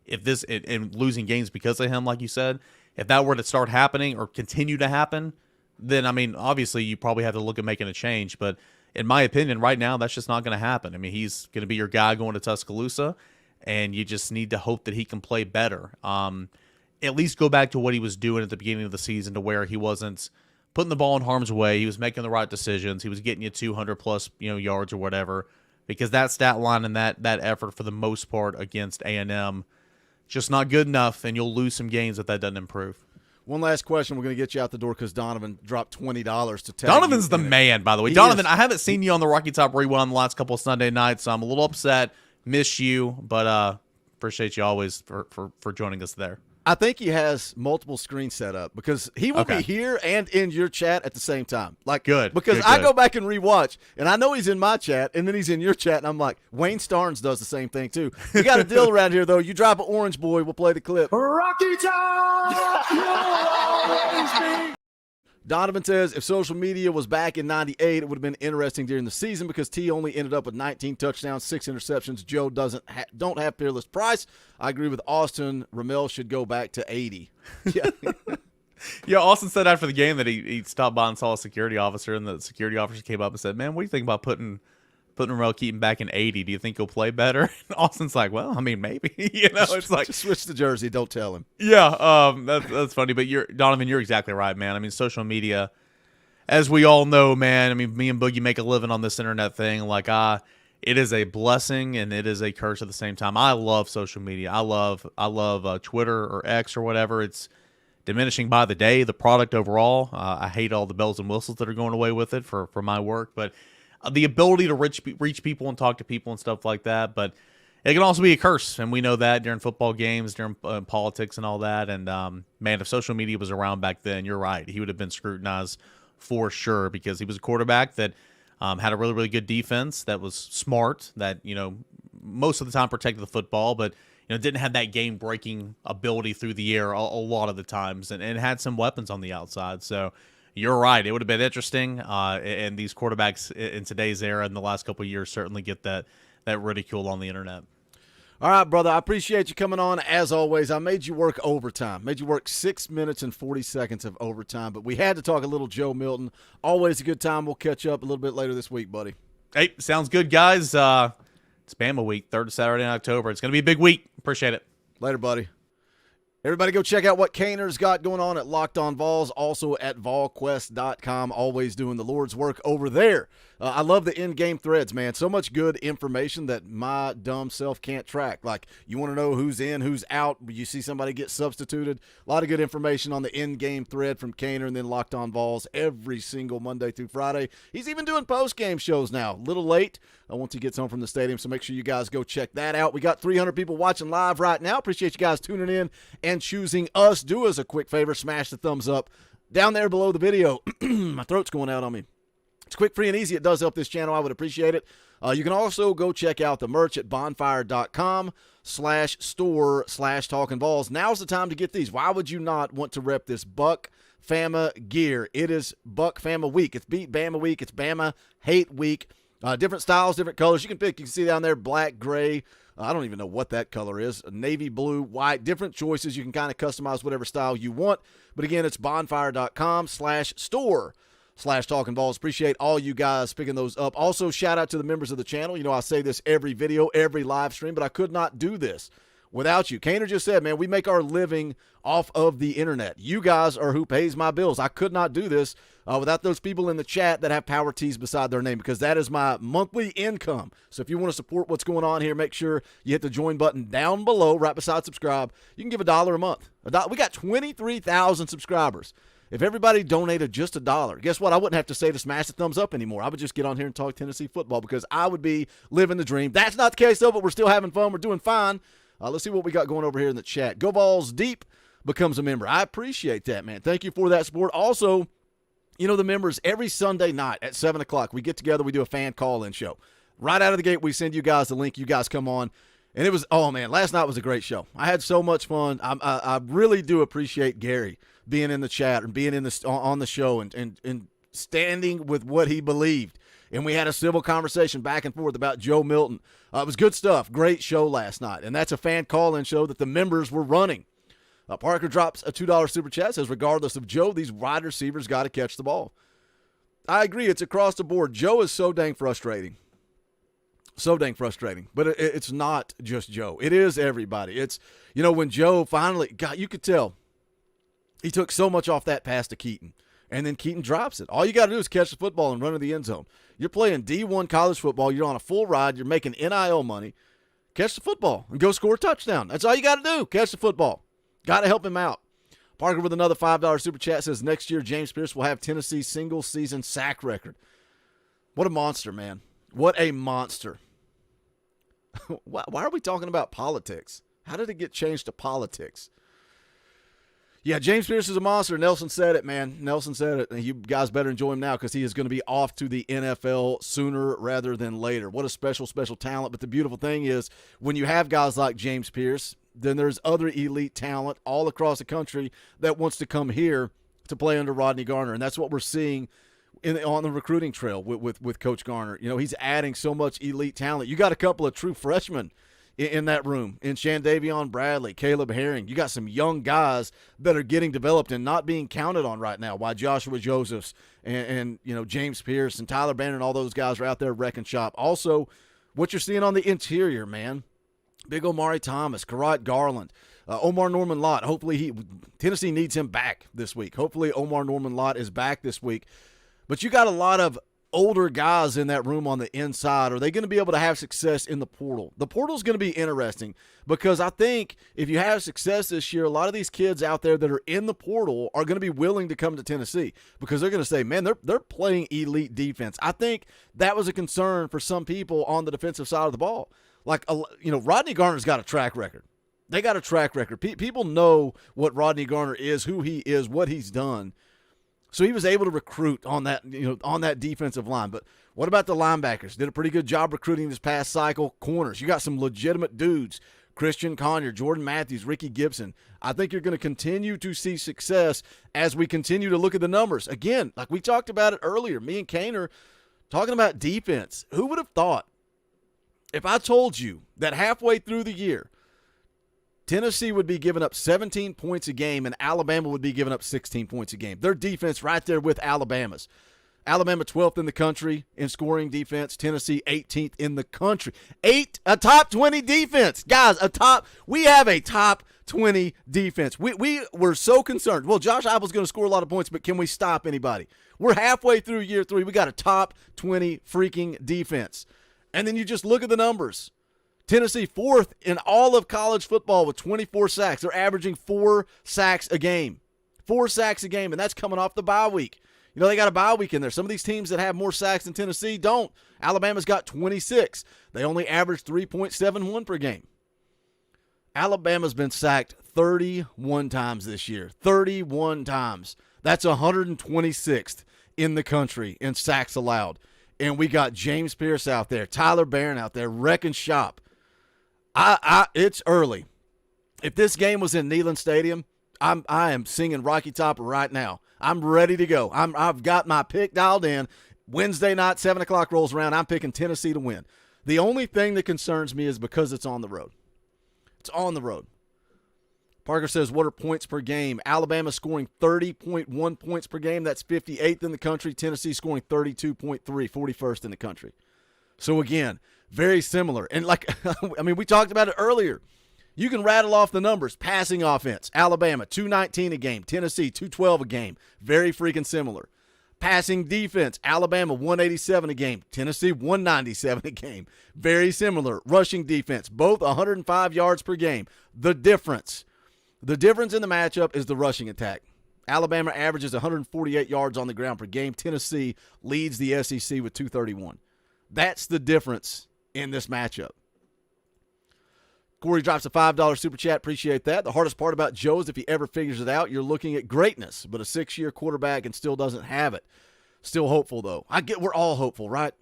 and losing games because of him, like you said, if that were to start happening or continue to happen, then, I mean, obviously you probably have to look at making a change. But in my opinion, right now, that's just not going to happen. I mean, he's going to be your guy going to Tuscaloosa, and you just need to hope that he can play better. At least go back to what he was doing at the beginning of the season to where he wasn't putting the ball in harm's way. He was making the right decisions. He was getting you 200-plus yards or whatever, because that stat line and that effort for the most part against A&M just not good enough, and you'll lose some games if that doesn't improve. One last question. We're going to get you out the door because Donovan dropped $20 to tag Donovan's the man, by the way. Donovan, I haven't seen you on the Rocky Top Rewind the last couple of Sunday nights, so I'm a little upset. Miss you, but Appreciate you always for joining us there. I think he has multiple screens set up because he will be here and in your chat at the same time. Like, good. Because good, I good. go back and rewatch, and I know he's in my chat, and then he's in your chat, and I'm like, Wayne Starnes does the same thing too. We got a deal around here, though. You drop an orange boy, we'll play the clip. Rocky Top, you'll always be. Donovan says, if social media was back in 98, it would have been interesting during the season because T only ended up with 19 touchdowns, 6 interceptions. Joe don't have Peerless Price. I agree with Austin. Ramel should go back to 80. Yeah. Yeah, Austin said after the game that he stopped by and saw a security officer, and the security officer came up and said, man, what do you think about putting Ramel Keaton back in 80? Do you think he'll play better? And Austin's like, well, I mean, maybe. It's like, just switch the jersey. Don't tell him. Yeah, that's funny. But Donovan, you're exactly right, man. I mean, social media, as we all know, man. I mean, me and Boogie make a living on this internet thing. Like, it is a blessing and it is a curse at the same time. I love social media. I love Twitter or X or whatever. It's diminishing by the day. The product overall, I hate all the bells and whistles that are going away with it for my work, but. The ability to reach people and talk to people and stuff like that, but it can also be a curse, and we know that during football games, during politics and all that. And man, if social media was around back then, you're right, he would have been scrutinized for sure because he was a quarterback that had a really, really good defense that was smart, that most of the time protected the football, but didn't have that game-breaking ability through the air a lot of the times, and had some weapons on the outside. So. You're right. It would have been interesting, and these quarterbacks in today's era in the last couple of years certainly get that ridicule on the internet. All right, brother. I appreciate you coming on. As always, I made you work overtime. Made you work 6 minutes and 40 seconds of overtime, but we had to talk a little Joe Milton. Always a good time. We'll catch up a little bit later this week, buddy. Hey, sounds good, guys. It's Bama week, 3rd Saturday in October. It's going to be a big week. Appreciate it. Later, buddy. Everybody go check out what Cain's got going on at Locked On Vols, also at VolQuest.com, always doing the Lord's work over there. I love the in-game threads, man. So much good information that my dumb self can't track. Like, you want to know who's in, who's out. You see somebody get substituted. A lot of good information on the in-game thread from Cain and then Locked On Vols every single Monday through Friday. He's even doing post-game shows now. A little late once he gets home from the stadium, so make sure you guys go check that out. We got 300 people watching live right now. Appreciate you guys tuning in and choosing us. Do us a quick favor, smash the thumbs up down there below the video. My throat's going out on me. It's quick, free, and easy. It does help this channel. I would appreciate it. You can also go check out the merch at bonfire.com/store/Talkin VAWLS. Now's the time to get these. Why would you not want to rep this Buck Fama gear? It is Buck Fama week. It's Beat Bama week. It's Bama Hate week. Different styles, different colors. You can pick. You can see down there black, gray. I don't even know what that color is. Navy blue, white, different choices. You can kind of customize whatever style you want. But again, it's bonfire.com/store/Talkin VAWLS. Appreciate all you guys picking those up. Also, shout out to the members of the channel. I say this every video, every live stream, but I could not do this without you. Kainer just said, man, we make our living off of the internet. You guys are who pays my bills. I could not do this without those people in the chat that have Power T's beside their name, because that is my monthly income. So if you want to support what's going on here, make sure you hit the join button down below, right beside subscribe. You can give $1 a month. We got 23,000 subscribers. If everybody donated just $1, guess what? I wouldn't have to say to smash the thumbs up anymore. I would just get on here and talk Tennessee football because I would be living the dream. That's not the case, though, but we're still having fun. We're doing fine. Let's see what we got going over here in the chat. Go Vols Deep becomes a member. I appreciate that, man. Thank you for that support. Also, the members, every Sunday night at 7 o'clock, we get together, we do a fan call-in show. Right out of the gate, we send you guys the link. You guys come on. And it was, oh, man, last night was a great show. I had so much fun. I really do appreciate Gary being in the chat and being on the show and standing with what he believed. And we had a civil conversation back and forth about Joe Milton. It was good stuff. Great show last night. And that's a fan call-in show that the members were running. Parker drops a $2 super chat, says, regardless of Joe, these wide receivers got to catch the ball. I agree. It's across the board. Joe is so dang frustrating. So dang frustrating. But it's not just Joe. It is everybody. It's, when Joe finally, God, you could tell he took so much off that pass to Keaton. And then Keaton drops it. All you got to do is catch the football and run to the end zone. You're playing D1 college football. You're on a full ride. You're making NIL money. Catch the football and go score a touchdown. That's all you got to do. Catch the football. Got to help him out. Parker with another $5 super chat says, next year James Pierce will have Tennessee's single-season sack record. What a monster, man. What a monster. Why are we talking about politics? How did it get changed to politics? Yeah, James Pierce is a monster. Nelson said it, man. Nelson said it. You guys better enjoy him now because he is going to be off to the NFL sooner rather than later. What a special, special talent. But the beautiful thing is when you have guys like James Pierce, then there's other elite talent all across the country that wants to come here to play under Rodney Garner. And that's what we're seeing on the recruiting trail with Coach Garner. You know, he's adding so much elite talent. You got a couple of true freshmen in that room, in Shandavion Bradley, Caleb Herring. You got some young guys that are getting developed and not being counted on right now, while Joshua Josephs and you know, James Pierce and Tyler Bannon and all those guys are out there wrecking shop. Also, what you're seeing on the interior, man, Big Omari Thomas, Karat Garland, Omar Norman Lott. Hopefully Tennessee needs him back this week. Hopefully Omar Norman Lott is back this week. But you got a lot of older guys in that room on the inside. Are they going to be able to have success in the portal? The portal is going to be interesting because I think if you have success this year, a lot of these kids out there that are in the portal are going to be willing to come to Tennessee because they're going to say, man, they're playing elite defense. I think that was a concern for some people on the defensive side of the ball. Like, you know, Rodney Garner's got a track record. They got a track record. People know what Rodney Garner is, who he is, what he's done. So he was able to recruit on that, you know, on that defensive line. But what about the linebackers? Did a pretty good job recruiting this past cycle. Corners, you got some legitimate dudes. Christian Conyer, Jordan Matthews, Ricky Gibson. I think you're going to continue to see success as we continue to look at the numbers. Again, like we talked about it earlier, me and Cain are talking about defense. Who would have thought if I told you that halfway through the year, Tennessee would be giving up 17 points a game and Alabama would be giving up 16 points a game? Their defense right there with Alabama's. Alabama 12th in the country in scoring defense. Tennessee 18th in the country. A top 20 defense. Guys, we have a top 20 defense. We were so concerned. Well, Josh Heupel's going to score a lot of points, but can we stop anybody? We're halfway through year 3. We got a top 20 freaking defense. And then you just look at the numbers. Tennessee 4th in all of college football with 24 sacks. They're averaging 4 sacks a game. 4 sacks a game, and that's coming off the bye week. You know, they got a bye week in there. Some of these teams that have more sacks than Tennessee don't. Alabama's got 26. They only average 3.71 per game. Alabama's been sacked 31 times this year. 31 times. That's 126th in the country in sacks allowed. And we got James Pierce out there, Tyler Barron out there, wrecking shop. It's early. If this game was in Neyland Stadium, I am singing Rocky Top right now. I'm ready to go. I've got my pick dialed in. Wednesday night, 7 o'clock rolls around. I'm picking Tennessee to win. The only thing that concerns me is because it's on the road. It's on the road. Parker says, what are points per game? Alabama scoring 30.1 points per game. That's 58th in the country. Tennessee scoring 32.3, 41st in the country. So, again, very similar. And, like, I mean, we talked about it earlier. You can rattle off the numbers. Passing offense, Alabama, 219 a game. Tennessee, 212 a game. Very freaking similar. Passing defense, Alabama, 187 a game. Tennessee, 197 a game. Very similar. Rushing defense, both 105 yards per game. The difference in the matchup is the rushing attack. Alabama averages 148 yards on the ground per game. Tennessee leads the SEC with 231. That's the difference in this matchup. Corey drops a $5 super chat. Appreciate that. The hardest part about Joe is if he ever figures it out, you're looking at greatness, but a 6-year quarterback and still doesn't have it. Still hopeful, though. We're all hopeful, right?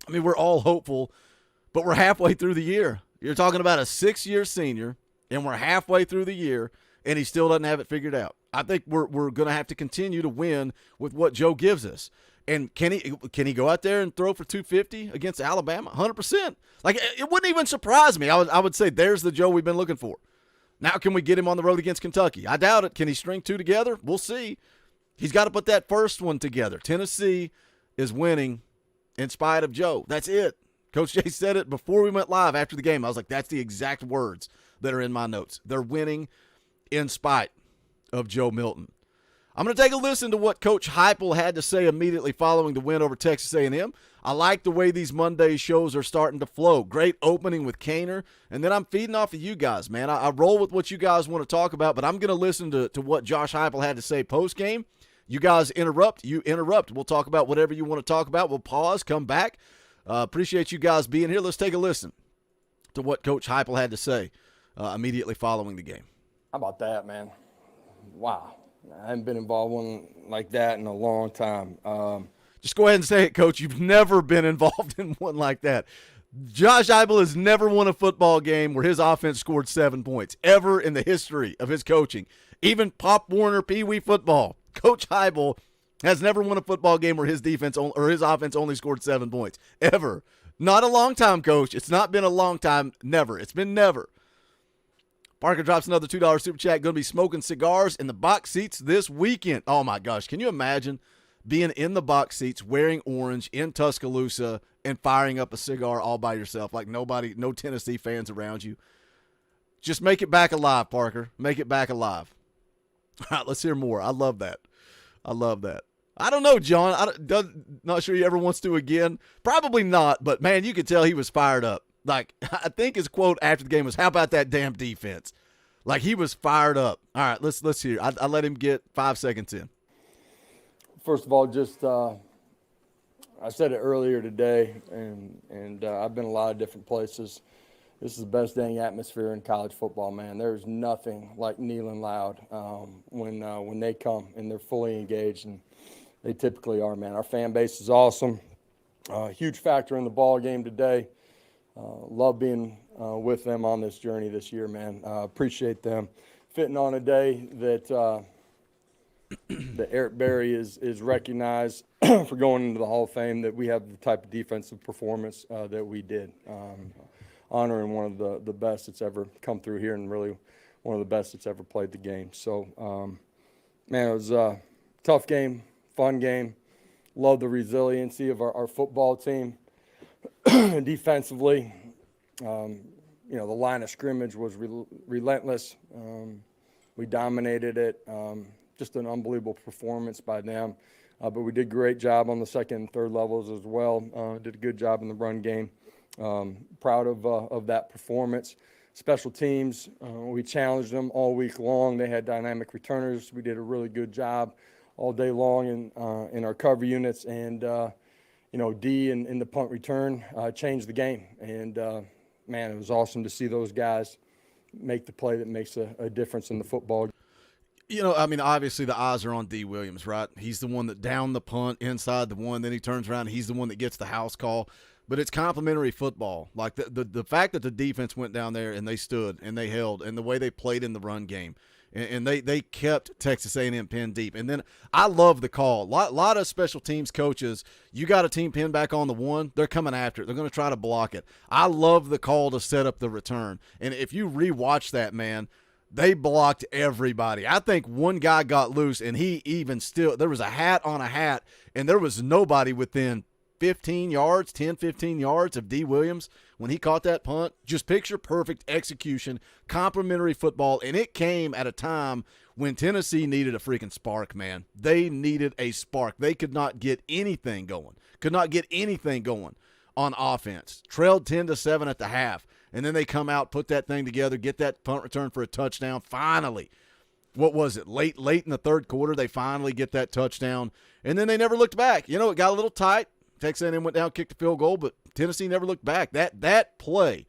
I mean, we're all hopeful, but we're halfway through the year. You're talking about a 6-year senior, and we're halfway through the year, and he still doesn't have it figured out. I think we're going to have to continue to win with what Joe gives us. And can he go out there and throw for 250 against Alabama? 100%. Like, it wouldn't even surprise me. I would say there's the Joe we've been looking for. Now can we get him on the road against Kentucky? I doubt it. Can he string 2 together? We'll see. He's got to put that first one together. Tennessee is winning in spite of Joe. That's it. Coach Jay said it before we went live after the game. I was like, that's the exact words that are in my notes. They're winning in spite of Joe Milton. I'm going to take a listen to what Coach Heupel had to say immediately following the win over Texas A&M. I like the way these Monday shows are starting to flow. Great opening with Cainer, and then I'm feeding off of you guys, man. I roll with what you guys want to talk about, but I'm going to listen to what Josh Heupel had to say post-game. You guys interrupt. You interrupt. We'll talk about whatever you want to talk about. We'll pause, come back. Appreciate you guys being here. Let's take a listen to what Coach Heupel had to say immediately following the game. How about that, man? Wow. I haven't been involved in one like that in a long time. Just go ahead and say it, Coach. You've never been involved in one like that. Josh Heupel has never won a football game where his offense scored 7 points, ever in the history of his coaching. Even Pop Warner Pee Wee football, Coach Heupel has never won a football game where his defense or his offense only scored 7 points, ever. Not a long time, Coach. It's not been a long time. Never. It's been never. Parker drops another $2 super chat. Going to be smoking cigars in the box seats this weekend. Oh, my gosh. Can you imagine being in the box seats, wearing orange in Tuscaloosa, and firing up a cigar all by yourself, like nobody, no Tennessee fans around you? Just make it back alive, Parker. Make it back alive. All right, let's hear more. I love that. I love that. I don't know, John. Not sure he ever wants to again. Probably not, but, man, you could tell he was fired up. Like, I think his quote after the game was, "How about that damn defense?" Like, he was fired up. All right, let's hear. I let him get 5 seconds in. First of all, just I said it earlier today, and I've been a lot of different places. This is the best dang atmosphere in college football, man. There's nothing like Kneeling Loud when they come and they're fully engaged, and they typically are, man. Our fan base is awesome. Huge factor in the ball game today. Love being with them on this journey this year, man. Appreciate them fitting on a day that that Eric Berry is recognized for going into the Hall of Fame, that we have the type of defensive performance that we did. Honoring one of the best that's ever come through here, and really one of the best that's ever played the game. So, man, it was a tough game, fun game. Love the resiliency of our football team. Defensively, the line of scrimmage was relentless. We dominated it. Just an unbelievable performance by them. But we did a great job on the second and third levels as well. Did a good job in the run game. Proud of that performance. Special teams, we challenged them all week long. They had dynamic returners. We did a really good job all day long in our cover units, and D in the punt return changed the game. And man, it was awesome to see those guys make the play that makes a difference in the football game. Obviously the eyes are on D. Williams, right? He's the one that downed the punt inside the one, then he turns around, he's the one that gets the house call. But it's complimentary football. Like the fact that the defense went down there and they stood and they held, and the way they played in the run game, and they kept Texas A&M pinned deep. And then I love the call. Lot of special teams coaches, you got a team pinned back on the one, they're coming after it. They're going to try to block it. I love the call to set up the return. And if you rewatch that, man, they blocked everybody. I think one guy got loose, and he even still – there was a hat on a hat, and there was nobody within 10, 15 yards of D. Williams when he caught that punt. Just picture perfect execution, complimentary football, and it came at a time when Tennessee needed a freaking spark, man. They needed a spark. They could not get anything going. On offense. Trailed 10-7 at the half. And then they come out, put that thing together, get that punt return for a touchdown. Finally, what was it? Late in the third quarter, they finally get that touchdown. And then they never looked back. It got a little tight. Texas A&M went down, kicked the field goal, but Tennessee never looked back. That play,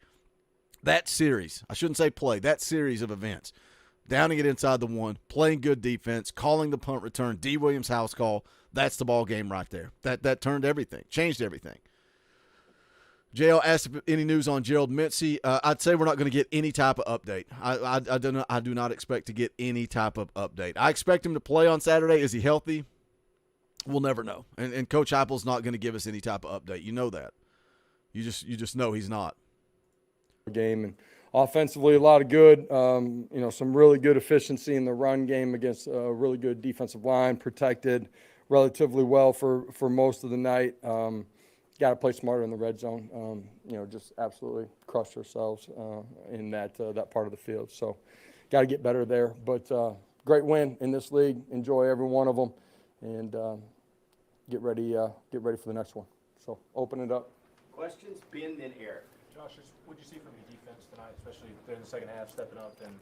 that series, I shouldn't say play, that series of events, downing it inside the one, playing good defense, calling the punt return, D. Williams house call, that's the ball game right there. That turned everything, changed everything. JL asked if any news on Gerald Mincey. I'd say we're not going to get any type of update. I do not expect to get any type of update. I expect him to play on Saturday. Is he healthy? We'll never know. And Coach Heupel's not going to give us any type of update. You know that. You just know he's not. Game, and offensively a lot of good. Some really good efficiency in the run game against a really good defensive line, protected relatively well for most of the night. Got to play smarter in the red zone. Just absolutely crushed ourselves in that part of the field. So got to get better there. But great win in this league. Enjoy every one of them, and get ready for the next one. So open it up. Questions, Ben, then Eric. Josh, what did you see from the defense tonight, especially during the second half, stepping up and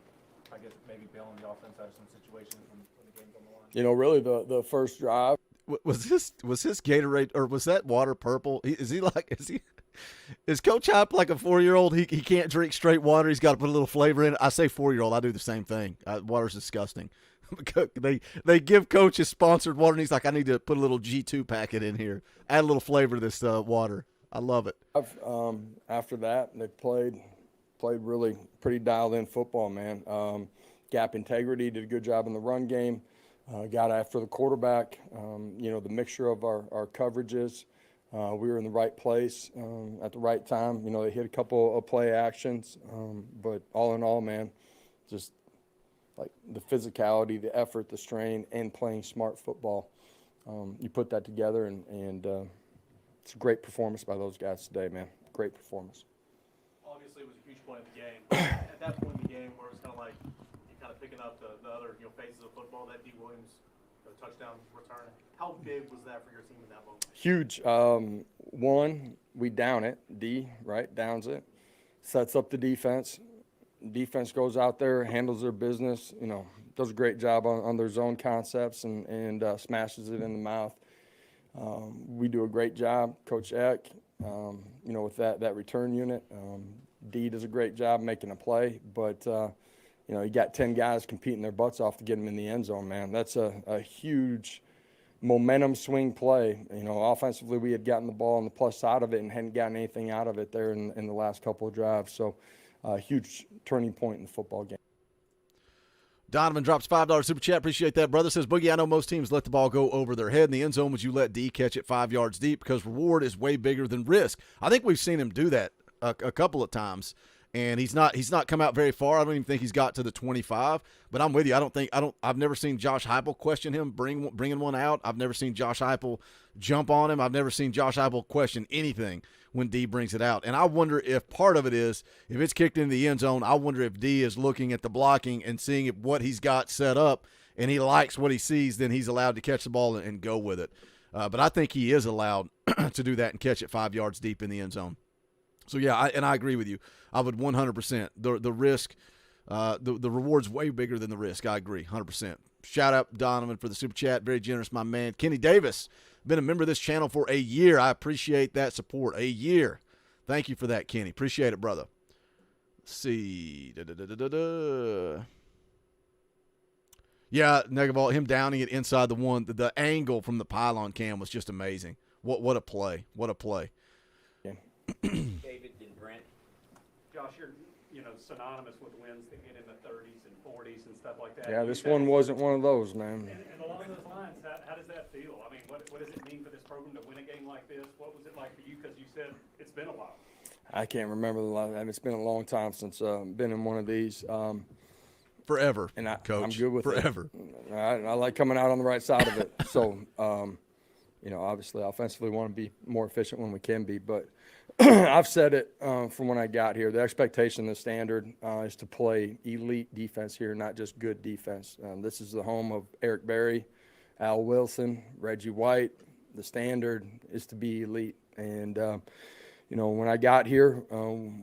I guess maybe bailing the offense out of some situations when the game's on the line? Really the first drive. Was his Gatorade, or was that water purple? Is he Is Coach Heupel like a 4-year-old? He can't drink straight water. He's got to put a little flavor in it. I say 4-year-old. I do the same thing. Water's disgusting. They give Coach his sponsored water, and he's like, I need to put a little G2 packet in here. Add a little flavor to this water. I love it. After that, they played really pretty dialed-in football, man. Gap integrity, did a good job in the run game. Got after the quarterback. The mixture of our coverages. We were in the right place at the right time. They hit a couple of play actions. But all in all, man, just like the physicality, the effort, the strain, and playing smart football. You put that together, and it's a great performance by those guys today, man. Great performance. Obviously, it was a huge play in the game. At that point in the game, where it was kind of like you kind of picking up the other phases of football, that D. Williams touchdown return. How big was that for your team in that moment? Huge. One, we down it. D, right, downs it. Sets up the defense. Defense goes out there, handles their business, does a great job on their zone concepts and smashes it in the mouth. We do a great job, Coach Eck, with that return unit. D does a great job making a play, but, you got 10 guys competing their butts off to get them in the end zone, man. That's a huge momentum swing play. Offensively, we had gotten the ball on the plus side of it and hadn't gotten anything out of it there in the last couple of drives. So, a huge turning point in the football game. Donovan drops $5 super chat. Appreciate that, brother. Says, Boogie, I know most teams let the ball go over their head in the end zone. Would you let D catch it 5 yards deep because reward is way bigger than risk? I think we've seen him do that a couple of times, and he's not come out very far. I don't even think he's got to the 25. But I'm with you. I've never seen Josh Heupel question him bringing one out. I've never seen Josh Heupel jump on him. I've never seen Josh Heupel question anything when D brings it out. And I wonder if part of it is, if it's kicked into the end zone, I wonder if D is looking at the blocking and seeing what he's got set up, and he likes what he sees, then he's allowed to catch the ball and go with it. But I think he is allowed to do that and catch it 5 yards deep in the end zone. So, yeah, I agree with you. I would 100%. The risk, the reward's way bigger than the risk. I agree, 100%. Shout out Donovan for the super chat. Very generous, my man. Kenny Davis, been a member of this channel for a year. I appreciate that support. A year. Thank you for that, Kenny. Appreciate it, brother. Let's see. Yeah, Negavolt, him downing it inside the one. The angle from the pylon cam was just amazing. What a play. What a play. Yeah. David and Brent. Josh, you're synonymous with wins that get in the 30s and 40s and stuff like that. Yeah, this one wasn't one of those, man. And along those lines, how does that feel? I mean, what does it mean for this program to win a game like this? What was it like for you? Because you said it's been a while. I can't remember the last. I mean, it's been a long time since been in one of these. Forever, and Coach. I'm good with Forever. it. I like coming out on the right side of it. So, obviously, offensively, we want to be more efficient when we can be. But I've said it from when I got here. The expectation, the standard, is to play elite defense here, not just good defense. This is the home of Eric Berry, Al Wilson, Reggie White. The standard is to be elite. And when I got here,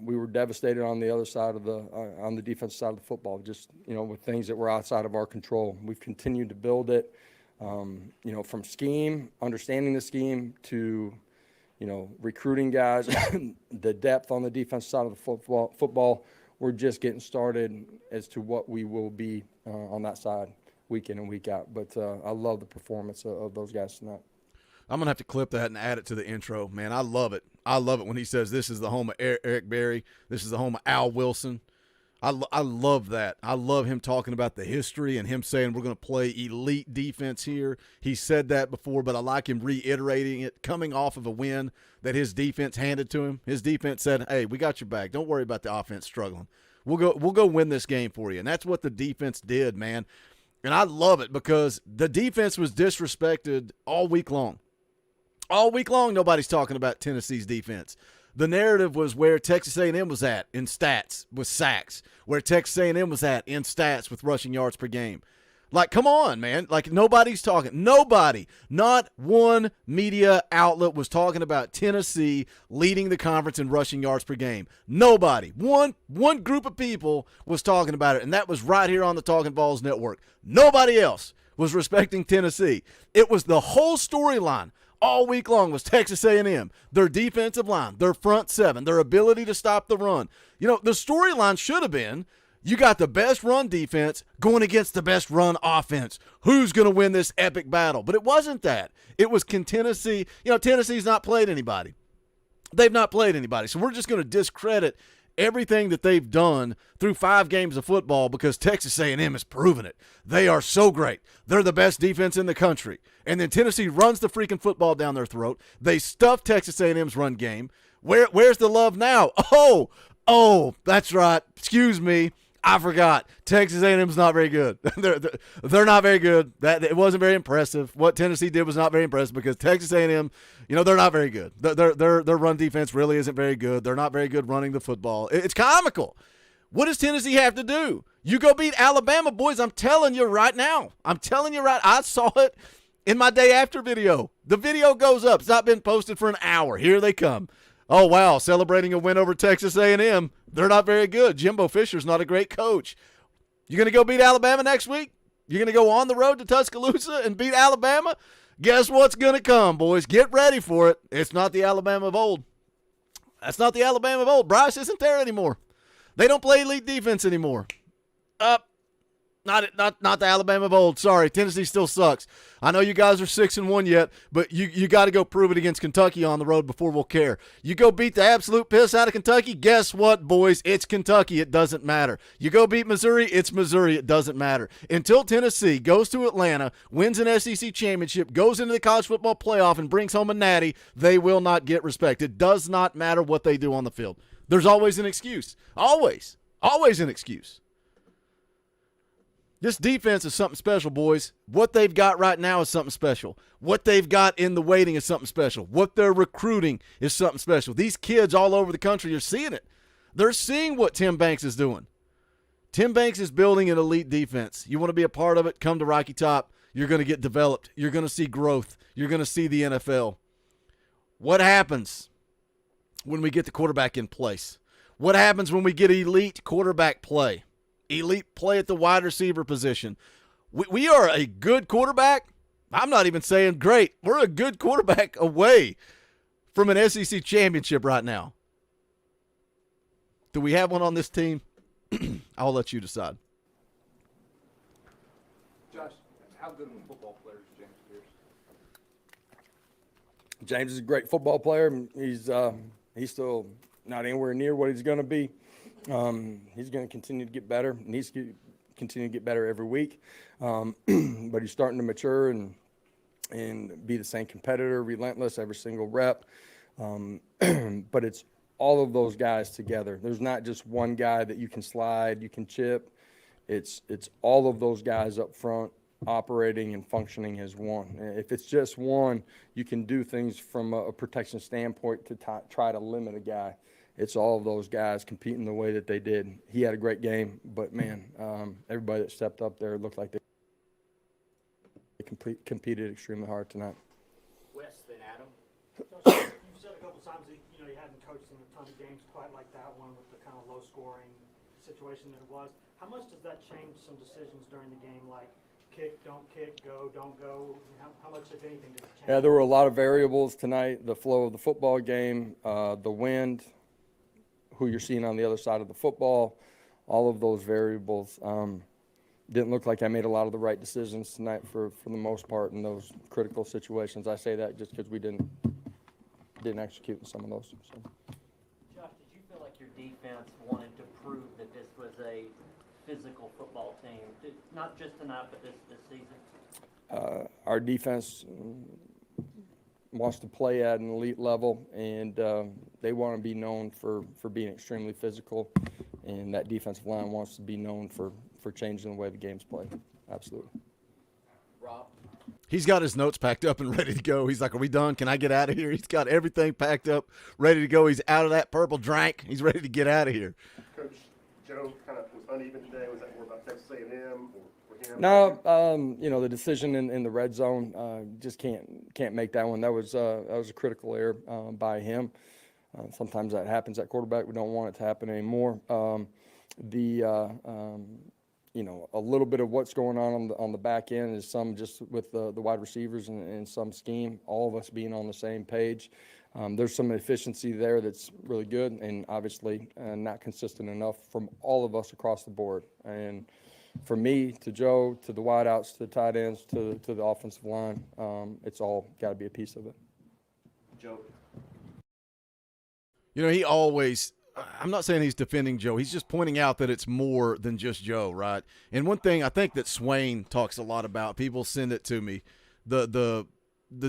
we were devastated on the other side of on the defensive side of the football, just, with things that were outside of our control. We've continued to build it, from scheme, understanding the scheme, to, recruiting guys, the depth on the defensive side of the football. We're just getting started as to what we will be on that side week in and week out. But I love the performance of those guys tonight. I'm going to have to clip that and add it to the intro. Man, I love it. I love it when he says this is the home of Eric Berry. This is the home of Al Wilson. I love that. I love him talking about the history and him saying we're going to play elite defense here. He said that before, but I like him reiterating it, coming off of a win that his defense handed to him. His defense said, hey, we got your back. Don't worry about the offense struggling. We'll go win this game for you. And that's what the defense did, man. And I love it because the defense was disrespected all week long. All week long, nobody's talking about Tennessee's defense. The narrative was where Texas A&M was at in stats with sacks, where Texas A&M was at in stats with rushing yards per game. Like, come on, man. Like, nobody's talking. Nobody, not one media outlet was talking about Tennessee leading the conference in rushing yards per game. Nobody. One group of people was talking about it, and that was right here on the Talkin VAWLS network. Nobody else was respecting Tennessee. It was the whole storyline all week long was Texas A&M, their defensive line, their front seven, their ability to stop the run. You know, the storyline should have been, you got the best run defense going against the best run offense. Who's going to win this epic battle? But it wasn't that. It was, can Tennessee, you know, Tennessee's not played anybody. They've not played anybody. So we're just going to discredit everything that they've done through 5 games of football because Texas A&M has proven it. They are so great. They're the best defense in the country. And then Tennessee runs the freaking football down their throat. They stuff Texas A&M's run game. Where's the love now? Oh, that's right. Excuse me. I forgot. Texas A&M's not very good. They're not very good. It wasn't very impressive. What Tennessee did was not very impressive because Texas A&M, you know, they're not very good. Their run defense really isn't very good. They're not very good running the football. It's comical. What does Tennessee have to do? You go beat Alabama, boys. I'm telling you right now. I saw it in my day after video. The video goes up. It's not been posted for an hour. Here they come. Oh, wow, celebrating a win over Texas A&M. They're not very good. Jimbo Fisher's not a great coach. You going to go beat Alabama next week? You're going to go on the road to Tuscaloosa and beat Alabama? Guess what's going to come, boys? Get ready for it. It's not the Alabama of old. That's not the Alabama of old. Bryce isn't there anymore. They don't play elite defense anymore. Not the Alabama of old. Sorry, Tennessee still sucks. I know you guys are 6-1 yet, but you got to go prove it against Kentucky on the road before we'll care. You go beat the absolute piss out of Kentucky, guess what, boys? It's Kentucky. It doesn't matter. You go beat Missouri, it's Missouri. It doesn't matter. Until Tennessee goes to Atlanta, wins an SEC championship, goes into the college football playoff, and brings home a natty, they will not get respect. It does not matter what they do on the field. There's always an excuse. Always an excuse. This defense is something special, boys. What they've got right now is something special. What they've got in the waiting is something special. What they're recruiting is something special. These kids all over the country are seeing it. They're seeing what Tim Banks is doing. Tim Banks is building an elite defense. You want to be a part of it, come to Rocky Top. You're going to get developed. You're going to see growth. You're going to see the NFL. What happens when we get the quarterback in place? What happens when we get elite quarterback play? Elite play at the wide receiver position. We are a good quarterback. I'm not even saying great. We're a good quarterback away from an SEC championship right now. Do we have one on this team? I'll let you decide. Josh, how good of a football player is James Pierce? James is a great football player. He's still not anywhere near what he's going to be. He's going to continue to get better. He needs to continue to get better every week. But he's starting to mature and be the same competitor, relentless every single rep. But it's all of those guys together. There's not just one guy that you can slide, you can chip. It's all of those guys up front operating and functioning as one. If it's just one, you can do things from a protection standpoint to try to limit a guy. It's all of those guys competing the way that they did. He had a great game, but, man, everybody that stepped up there looked like they competed extremely hard tonight. Wes, then Adam. You said a couple times that you hadn't coached in a ton of games quite like that one with the kind of low-scoring situation that it was. How much does that change some decisions during the game, like kick, don't kick, go, don't go? How much, if anything, does it change? Yeah, there were a lot of variables tonight. The flow of the football game, the wind, who you're seeing on the other side of the football, all of those variables. Didn't look like I made a lot of the right decisions tonight for the most part in those critical situations. I say that just because we didn't execute in some of those. So. Josh, did you feel like your defense wanted to prove that this was a physical football team, not just tonight, but this season? Our defense wants to play at an elite level, and they want to be known for being extremely physical, and that defensive line wants to be known for changing the way the game's played. Absolutely. Rob? He's got his notes packed up and ready to go. He's like, are we done? Can I get out of here? He's got everything packed up, ready to go. He's out of that purple drink. He's ready to get out of here. Coach, Joe kind of was uneven today. Was that more about Texas A&M or him? No, the decision in the red zone, just can't make that one. That was a critical error by him. Sometimes that happens at quarterback. We don't want it to happen anymore. a little bit of what's going on the back end is some just with the wide receivers and some scheme, all of us being on the same page. There's some efficiency there that's really good, and obviously not consistent enough from all of us across the board. And from me to Joe to the wideouts to the tight ends to the offensive line, it's all got to be a piece of it. Joe. He always – I'm not saying he's defending Joe. He's just pointing out that it's more than just Joe, right? And one thing I think that Swain talks a lot about, people send it to me, the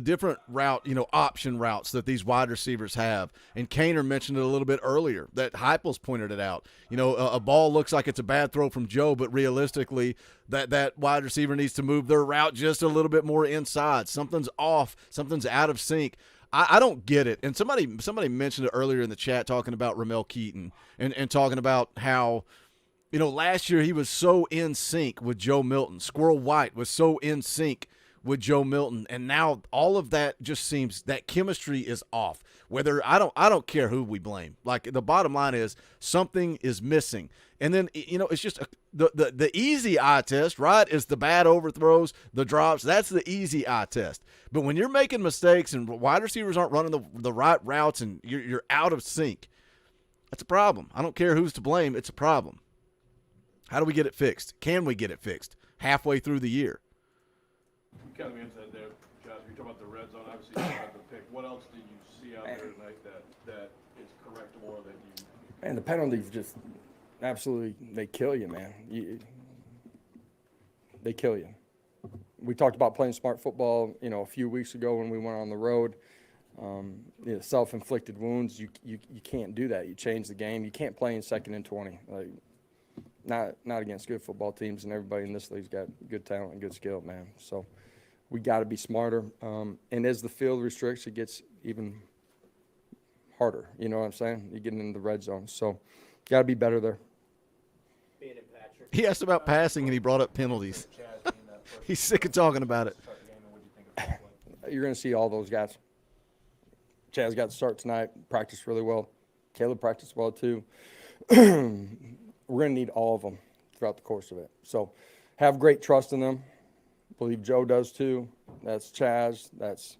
different route, option routes that these wide receivers have. And Cain mentioned it a little bit earlier, that Heupel's pointed it out. A ball looks like it's a bad throw from Joe, but realistically that wide receiver needs to move their route just a little bit more inside. Something's off. Something's out of sync. I don't get it. And somebody mentioned it earlier in the chat talking about Ramel Keaton and talking about how, last year he was so in sync with Joe Milton. Squirrel White was so in sync with Joe Milton. And now all of that just seems that chemistry is off. Whether I don't care who we blame. Like the bottom line is something is missing. And then, it's just the easy eye test, right, is the bad overthrows, the drops. That's the easy eye test. But when you're making mistakes and wide receivers aren't running the right routes and you're out of sync, that's a problem. I don't care who's to blame. It's a problem. How do we get it fixed? Can we get it fixed halfway through the year? You kind of answered that there, Josh. You're talking about the red zone. Obviously, you talked about the pick. What else did you see out there tonight that is correctable or that you – Man, the penalties just – absolutely, they kill you, man. They kill you. We talked about playing smart football, a few weeks ago when we went on the road. Self-inflicted wounds, you can't do that. You change the game. You can't play in 2nd and 20. Not against good football teams, and everybody in this league's got good talent and good skill, man. So we got to be smarter. And as the field restricts, it gets even harder. You know what I'm saying? You're getting into the red zone. So got to be better there. He asked about passing, and he brought up penalties. He's sick of talking about it. You're going to see all those guys. Chaz got to start tonight, practiced really well. Caleb practiced well, too. We're going to need all of them throughout the course of it. So have great trust in them. Believe Joe does, too. That's Chaz. That's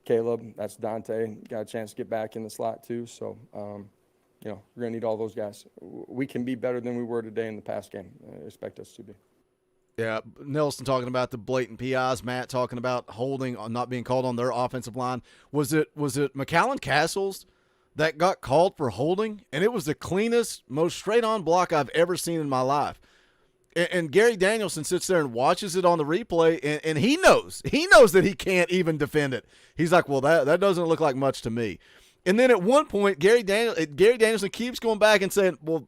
Caleb. That's Dante. Got a chance to get back in the slot, too. So, we're going to need all those guys. We can be better than we were today in the past game. I expect us to be. Yeah, Nelson talking about the blatant PIs. Matt talking about holding, not being called on their offensive line. Was it McAllen Castles that got called for holding? And it was the cleanest, most straight-on block I've ever seen in my life. And Gary Danielson sits there and watches it on the replay, and he knows that he can't even defend it. He's like, well, that doesn't look like much to me. And then at one point, Gary Danielson keeps going back and saying, well,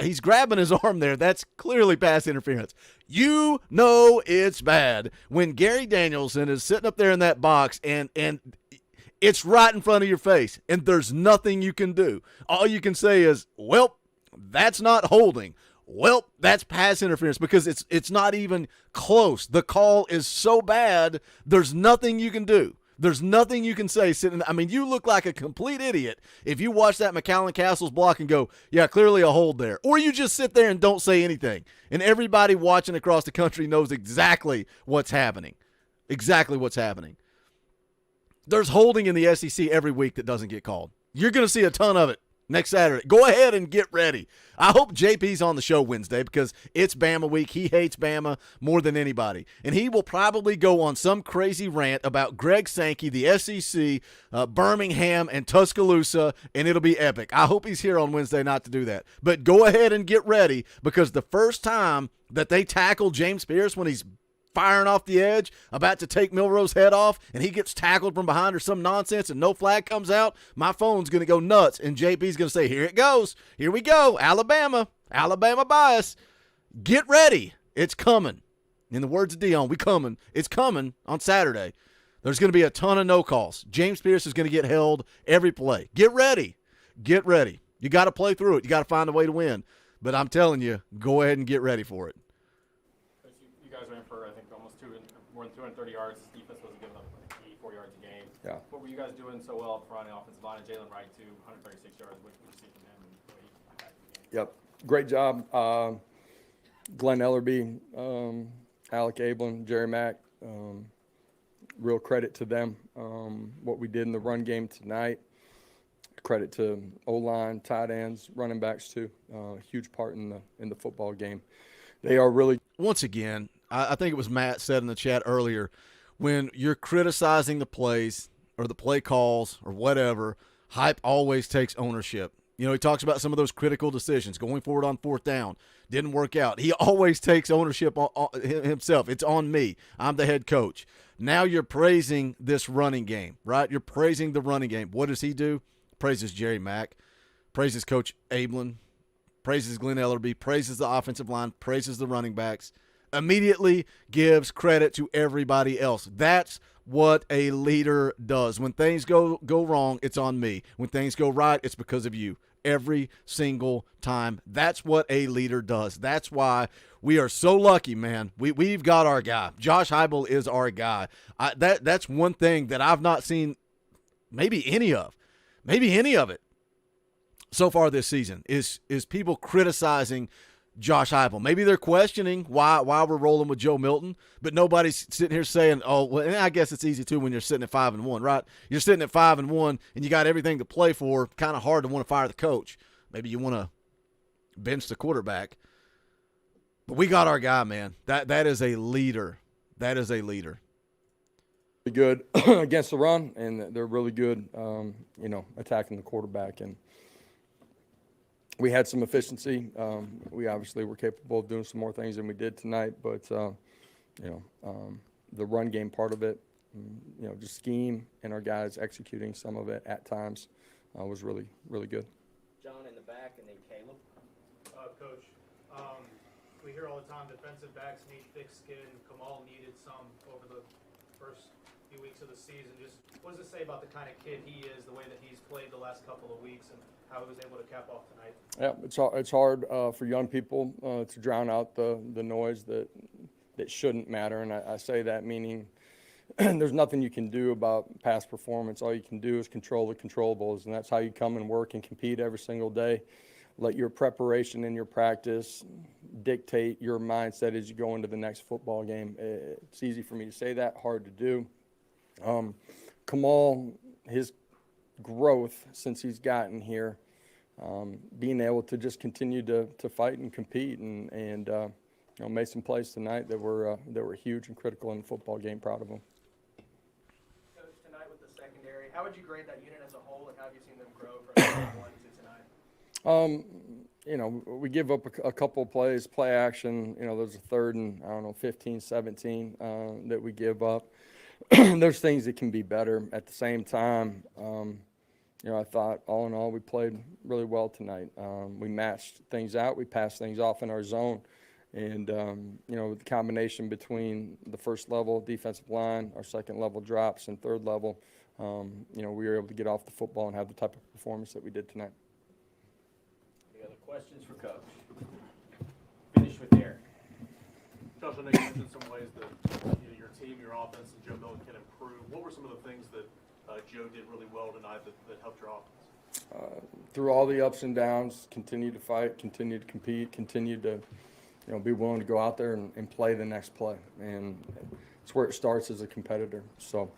he's grabbing his arm there. That's clearly pass interference. You know it's bad when Gary Danielson is sitting up there in that box and it's right in front of your face, and there's nothing you can do. All you can say is, well, that's not holding. Well, that's pass interference because it's not even close. The call is so bad, there's nothing you can do. There's nothing you can say sitting. I mean, you look like a complete idiot if you watch that McAllen Castles block and go, yeah, clearly a hold there. Or you just sit there and don't say anything. And everybody watching across the country knows exactly what's happening. Exactly what's happening. There's holding in the SEC every week that doesn't get called. You're going to see a ton of it next Saturday. Go ahead and get ready. I hope JP's on the show Wednesday because it's Bama week. He hates Bama more than anybody. And he will probably go on some crazy rant about Greg Sankey, the SEC, Birmingham, and Tuscaloosa, and it'll be epic. I hope he's here on Wednesday not to do that. But go ahead and get ready because the first time that they tackle James Pierce when he's firing off the edge, about to take Milroe's head off, and he gets tackled from behind or some nonsense and no flag comes out, my phone's going to go nuts, and JP's going to say, here it goes. Here we go. Alabama bias. Get ready. It's coming. In the words of Dion, we coming. It's coming on Saturday. There's going to be a ton of no calls. James Pierce is going to get held every play. Get ready. Get ready. You got to play through it. You got to find a way to win. But I'm telling you, go ahead and get ready for it. You guys ran for, I think, more than 230 yards. Defense wasn't giving up 84 yards a game. Yeah. What were you guys doing so well up front in the offensive line? And Jalen Wright, too, 136 yards. What did you see from him? Yep. Great job. Glenn Ellerby, Alec Ablin, Jerry Mack, real credit to them. What we did in the run game tonight, credit to O-line, tight ends, running backs too. Huge part in the football game. They are really. Once again, I think it was Matt said in the chat earlier, when you're criticizing the plays or the play calls or whatever, Hype always takes ownership. You know, he talks about some of those critical decisions going forward on fourth down. Didn't work out. He always takes ownership on himself. It's on me. I'm the head coach. Now you're praising this running game, right? You're praising the running game. What does he do? Praises Jerry Mack, praises Coach Ablin, praises Glenn Ellerby, praises the offensive line, praises the running backs, immediately gives credit to everybody else. That's what a leader does. When things go wrong, it's on me. When things go right, it's because of you. Every single time. That's what a leader does. That's why we are so lucky, man. We've got our guy. Josh Heupel is our guy. That's one thing that I've not seen maybe any of it so far this season is people criticizing Josh Heupel. Maybe they're questioning why we're rolling with Joe Milton, but nobody's sitting here saying, oh, well, I guess it's easy too when you're sitting at 5-1, right? You're sitting at 5-1 and you got everything to play for. Kind of hard to want to fire the coach. Maybe you want to bench the quarterback. But we got our guy, man. That is a leader. That is a leader. Good against the run, and they're really good, attacking the quarterback. And we had some efficiency. We obviously were capable of doing some more things than we did tonight, but the run game part of it, just scheme and our guys executing some of it at times was really, really good. John in the back, and then Caleb. Coach, we hear all the time defensive backs need thick skin. Kamal needed some over the first few weeks of the season. Just what does it say about the kind of kid he is, the way that he's played the last couple of weeks, and how he was able to cap off tonight? Yeah, it's hard for young people to drown out the noise that shouldn't matter, and I say that meaning there's nothing you can do about past performance. All you can do is control the controllables, and that's how you come and work and compete every single day. Let your preparation and your practice dictate your mindset as you go into the next football game. It's easy for me to say that, hard to do. Kamal, his growth since he's gotten here, being able to just continue to fight and compete and made some plays tonight that were huge and critical in the football game. Proud of him. Coach, tonight with the secondary, how would you grade that unit as a whole, and how have you seen them grow from game 1 to tonight? We give up a couple of plays, play action. There's a 3rd and 15, 17 that we give up. There's things that can be better. At the same time, I thought all in all we played really well tonight. We matched things out. We passed things off in our zone. And, the combination between the first level defensive line, our second level drops, and third level, we were able to get off the football and have the type of performance that we did tonight. Any other questions for Coach? Finish with Derek. Josh, I know you mentioned some ways that your team, your offense, and Joe Milton can improve. What were some of the things that Joe did really well tonight that helped your offense? Through all the ups and downs, continue to fight, continue to compete, continue to be willing to go out there and play the next play. And it's where it starts as a competitor. So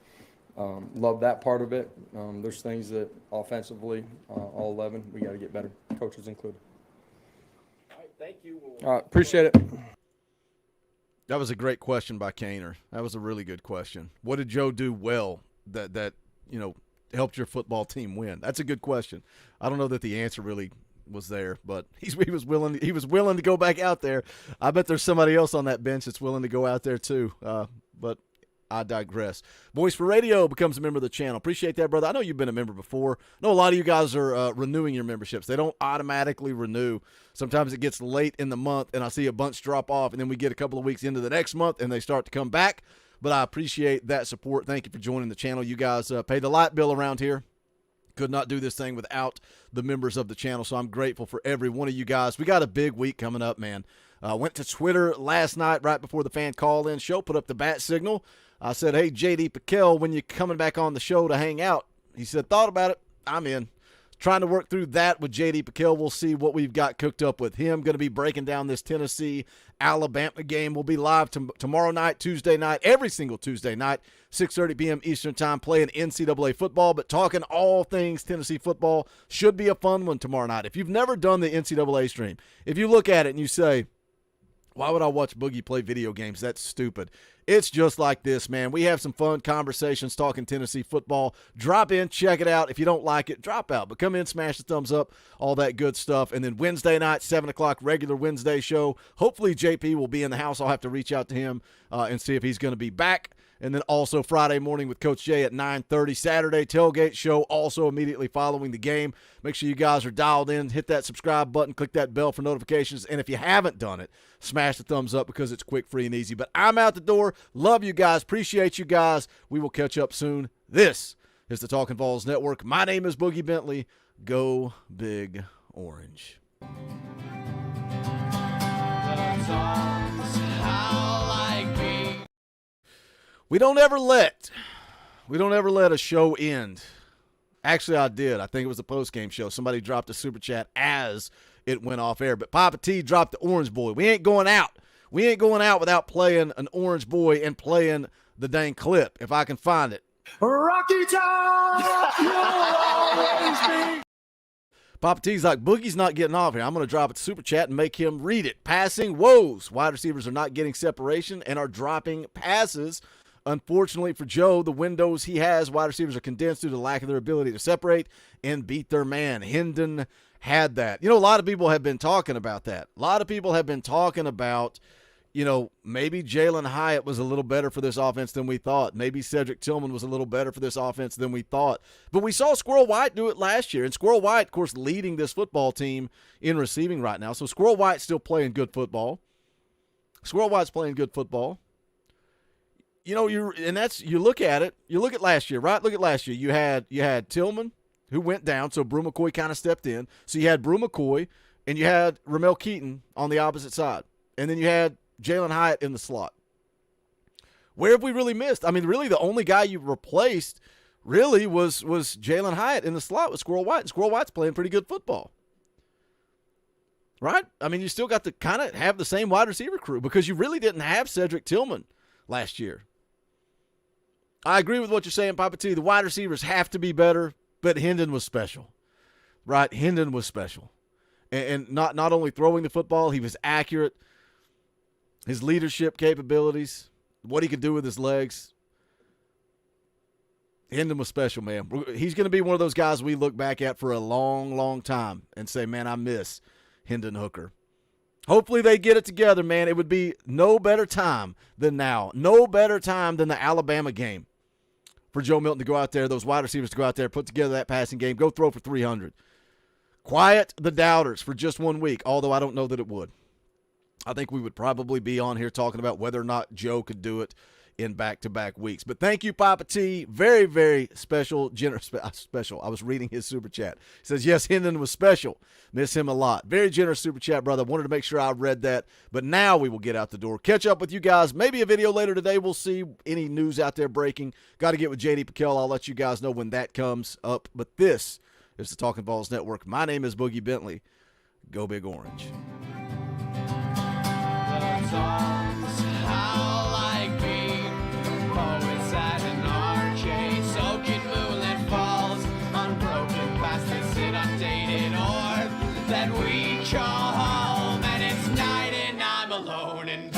love that part of it. There's things that offensively, all 11, we got to get better, coaches included. All right, thank you. All right, appreciate it. That was a great question by Cainer. That was a really good question. What did Joe do well that helped your football team win? That's a good question. I don't know that the answer really was there, but he was willing to go back out there. I bet there's somebody else on that bench that's willing to go out there too. But I digress. Voice for Radio becomes a member of the channel. Appreciate that, brother. I know you've been a member before. I know a lot of you guys are renewing your memberships. They don't automatically renew. Sometimes it gets late in the month, and I see a bunch drop off, and then we get a couple of weeks into the next month, and they start to come back. But I appreciate that support. Thank you for joining the channel. You guys pay the light bill around here. Could not do this thing without the members of the channel, so I'm grateful for every one of you guys. We got a big week coming up, man. Went to Twitter last night right before the fan call-in show, put up the bat signal. I said, hey, J.D. Piquel, when you coming back on the show to hang out? He said, thought about it. I'm in. trying to work through that with J.D. Pickell. We'll see what we've got cooked up with him. Going to be breaking down this Tennessee-Alabama game. We'll be live tomorrow night, Tuesday night, every single Tuesday night, 6:30 p.m. Eastern time, playing NCAA football, but talking all things Tennessee football. Should be a fun one tomorrow night. If you've never done the NCAA stream, if you look at it and you say, why would I watch Boogie play video games? That's stupid. It's just like this, man. We have some fun conversations talking Tennessee football. Drop in, check it out. If you don't like it, drop out. But come in, smash the thumbs up, all that good stuff. And then Wednesday night, 7 o'clock, regular Wednesday show. Hopefully JP will be in the house. I'll have to reach out to him and see if he's going to be back. And then also Friday morning with Coach Jay at 9:30. Saturday tailgate show also immediately following the game. Make sure you guys are dialed in. Hit that subscribe button. Click that bell for notifications. And if you haven't done it, smash the thumbs up because it's quick, free, and easy. But I'm out the door. Love you guys. Appreciate you guys. We will catch up soon. This is the Talkin VAWLS Network. My name is Boogie Bentley. Go Big Orange. We don't ever let a show end. Actually, I did. I think it was a post-game show. Somebody dropped a super chat as it went off air. But Papa T dropped the Orange Boy. We ain't going out. We ain't going out without playing an Orange Boy and playing the dang clip, if I can find it. Rocky Top, you'll always be. Papa T's like, Boogie's not getting off here. I'm going to drop a super chat and make him read it. Passing woes. Wide receivers are not getting separation and are dropping passes. Unfortunately for Joe, the windows he has, wide receivers are condensed due to the lack of their ability to separate and beat their man. Hendon had that. You know, a lot of people have been talking about that. A lot of people have been talking about, you know, maybe Jalen Hyatt was a little better for this offense than we thought. Maybe Cedric Tillman was a little better for this offense than we thought. But we saw Squirrel White do it last year. And Squirrel White, of course, leading this football team in receiving right now. So Squirrel White's still playing good football. Squirrel White's playing good football. You know, you look at it. You look at last year, right? Look at last year. You had Tillman, who went down, so Brew McCoy kind of stepped in. So you had Brew McCoy, and you had Ramel Keaton on the opposite side. And then you had Jalen Hyatt in the slot. Where have we really missed? I mean, really the only guy you replaced really was Jalen Hyatt in the slot with Squirrel White. And Squirrel White's playing pretty good football. Right? I mean, you still got to kind of have the same wide receiver crew because you really didn't have Cedric Tillman last year. I agree with what you're saying, Papa T. The wide receivers have to be better, but Hendon was special. Right? Hendon was special. And not only throwing the football, he was accurate. His leadership capabilities, what he could do with his legs. Hendon was special, man. He's going to be one of those guys we look back at for a long, long time and say, man, I miss Hendon Hooker. Hopefully they get it together, man. It would be no better time than now. No better time than the Alabama game for Joe Milton to go out there, those wide receivers to go out there, put together that passing game, go throw for 300. Quiet the doubters for just 1 week, although I don't know that it would. I think we would probably be on here talking about whether or not Joe could do it in back-to-back weeks. But thank you, Papa T. Very, very special, generous, special. I was reading his super chat. He says, yes, Hendon was special. Miss him a lot. Very generous super chat, brother. Wanted to make sure I read that. But now we will get out the door. Catch up with you guys. Maybe a video later today. We'll see any news out there breaking. Got to get with J.D. Pickell. I'll let you guys know when that comes up. But this is the Talkin VAWLS Network. My name is Boogie Bentley. Go Big Orange. That we call home, and it's night and I'm alone and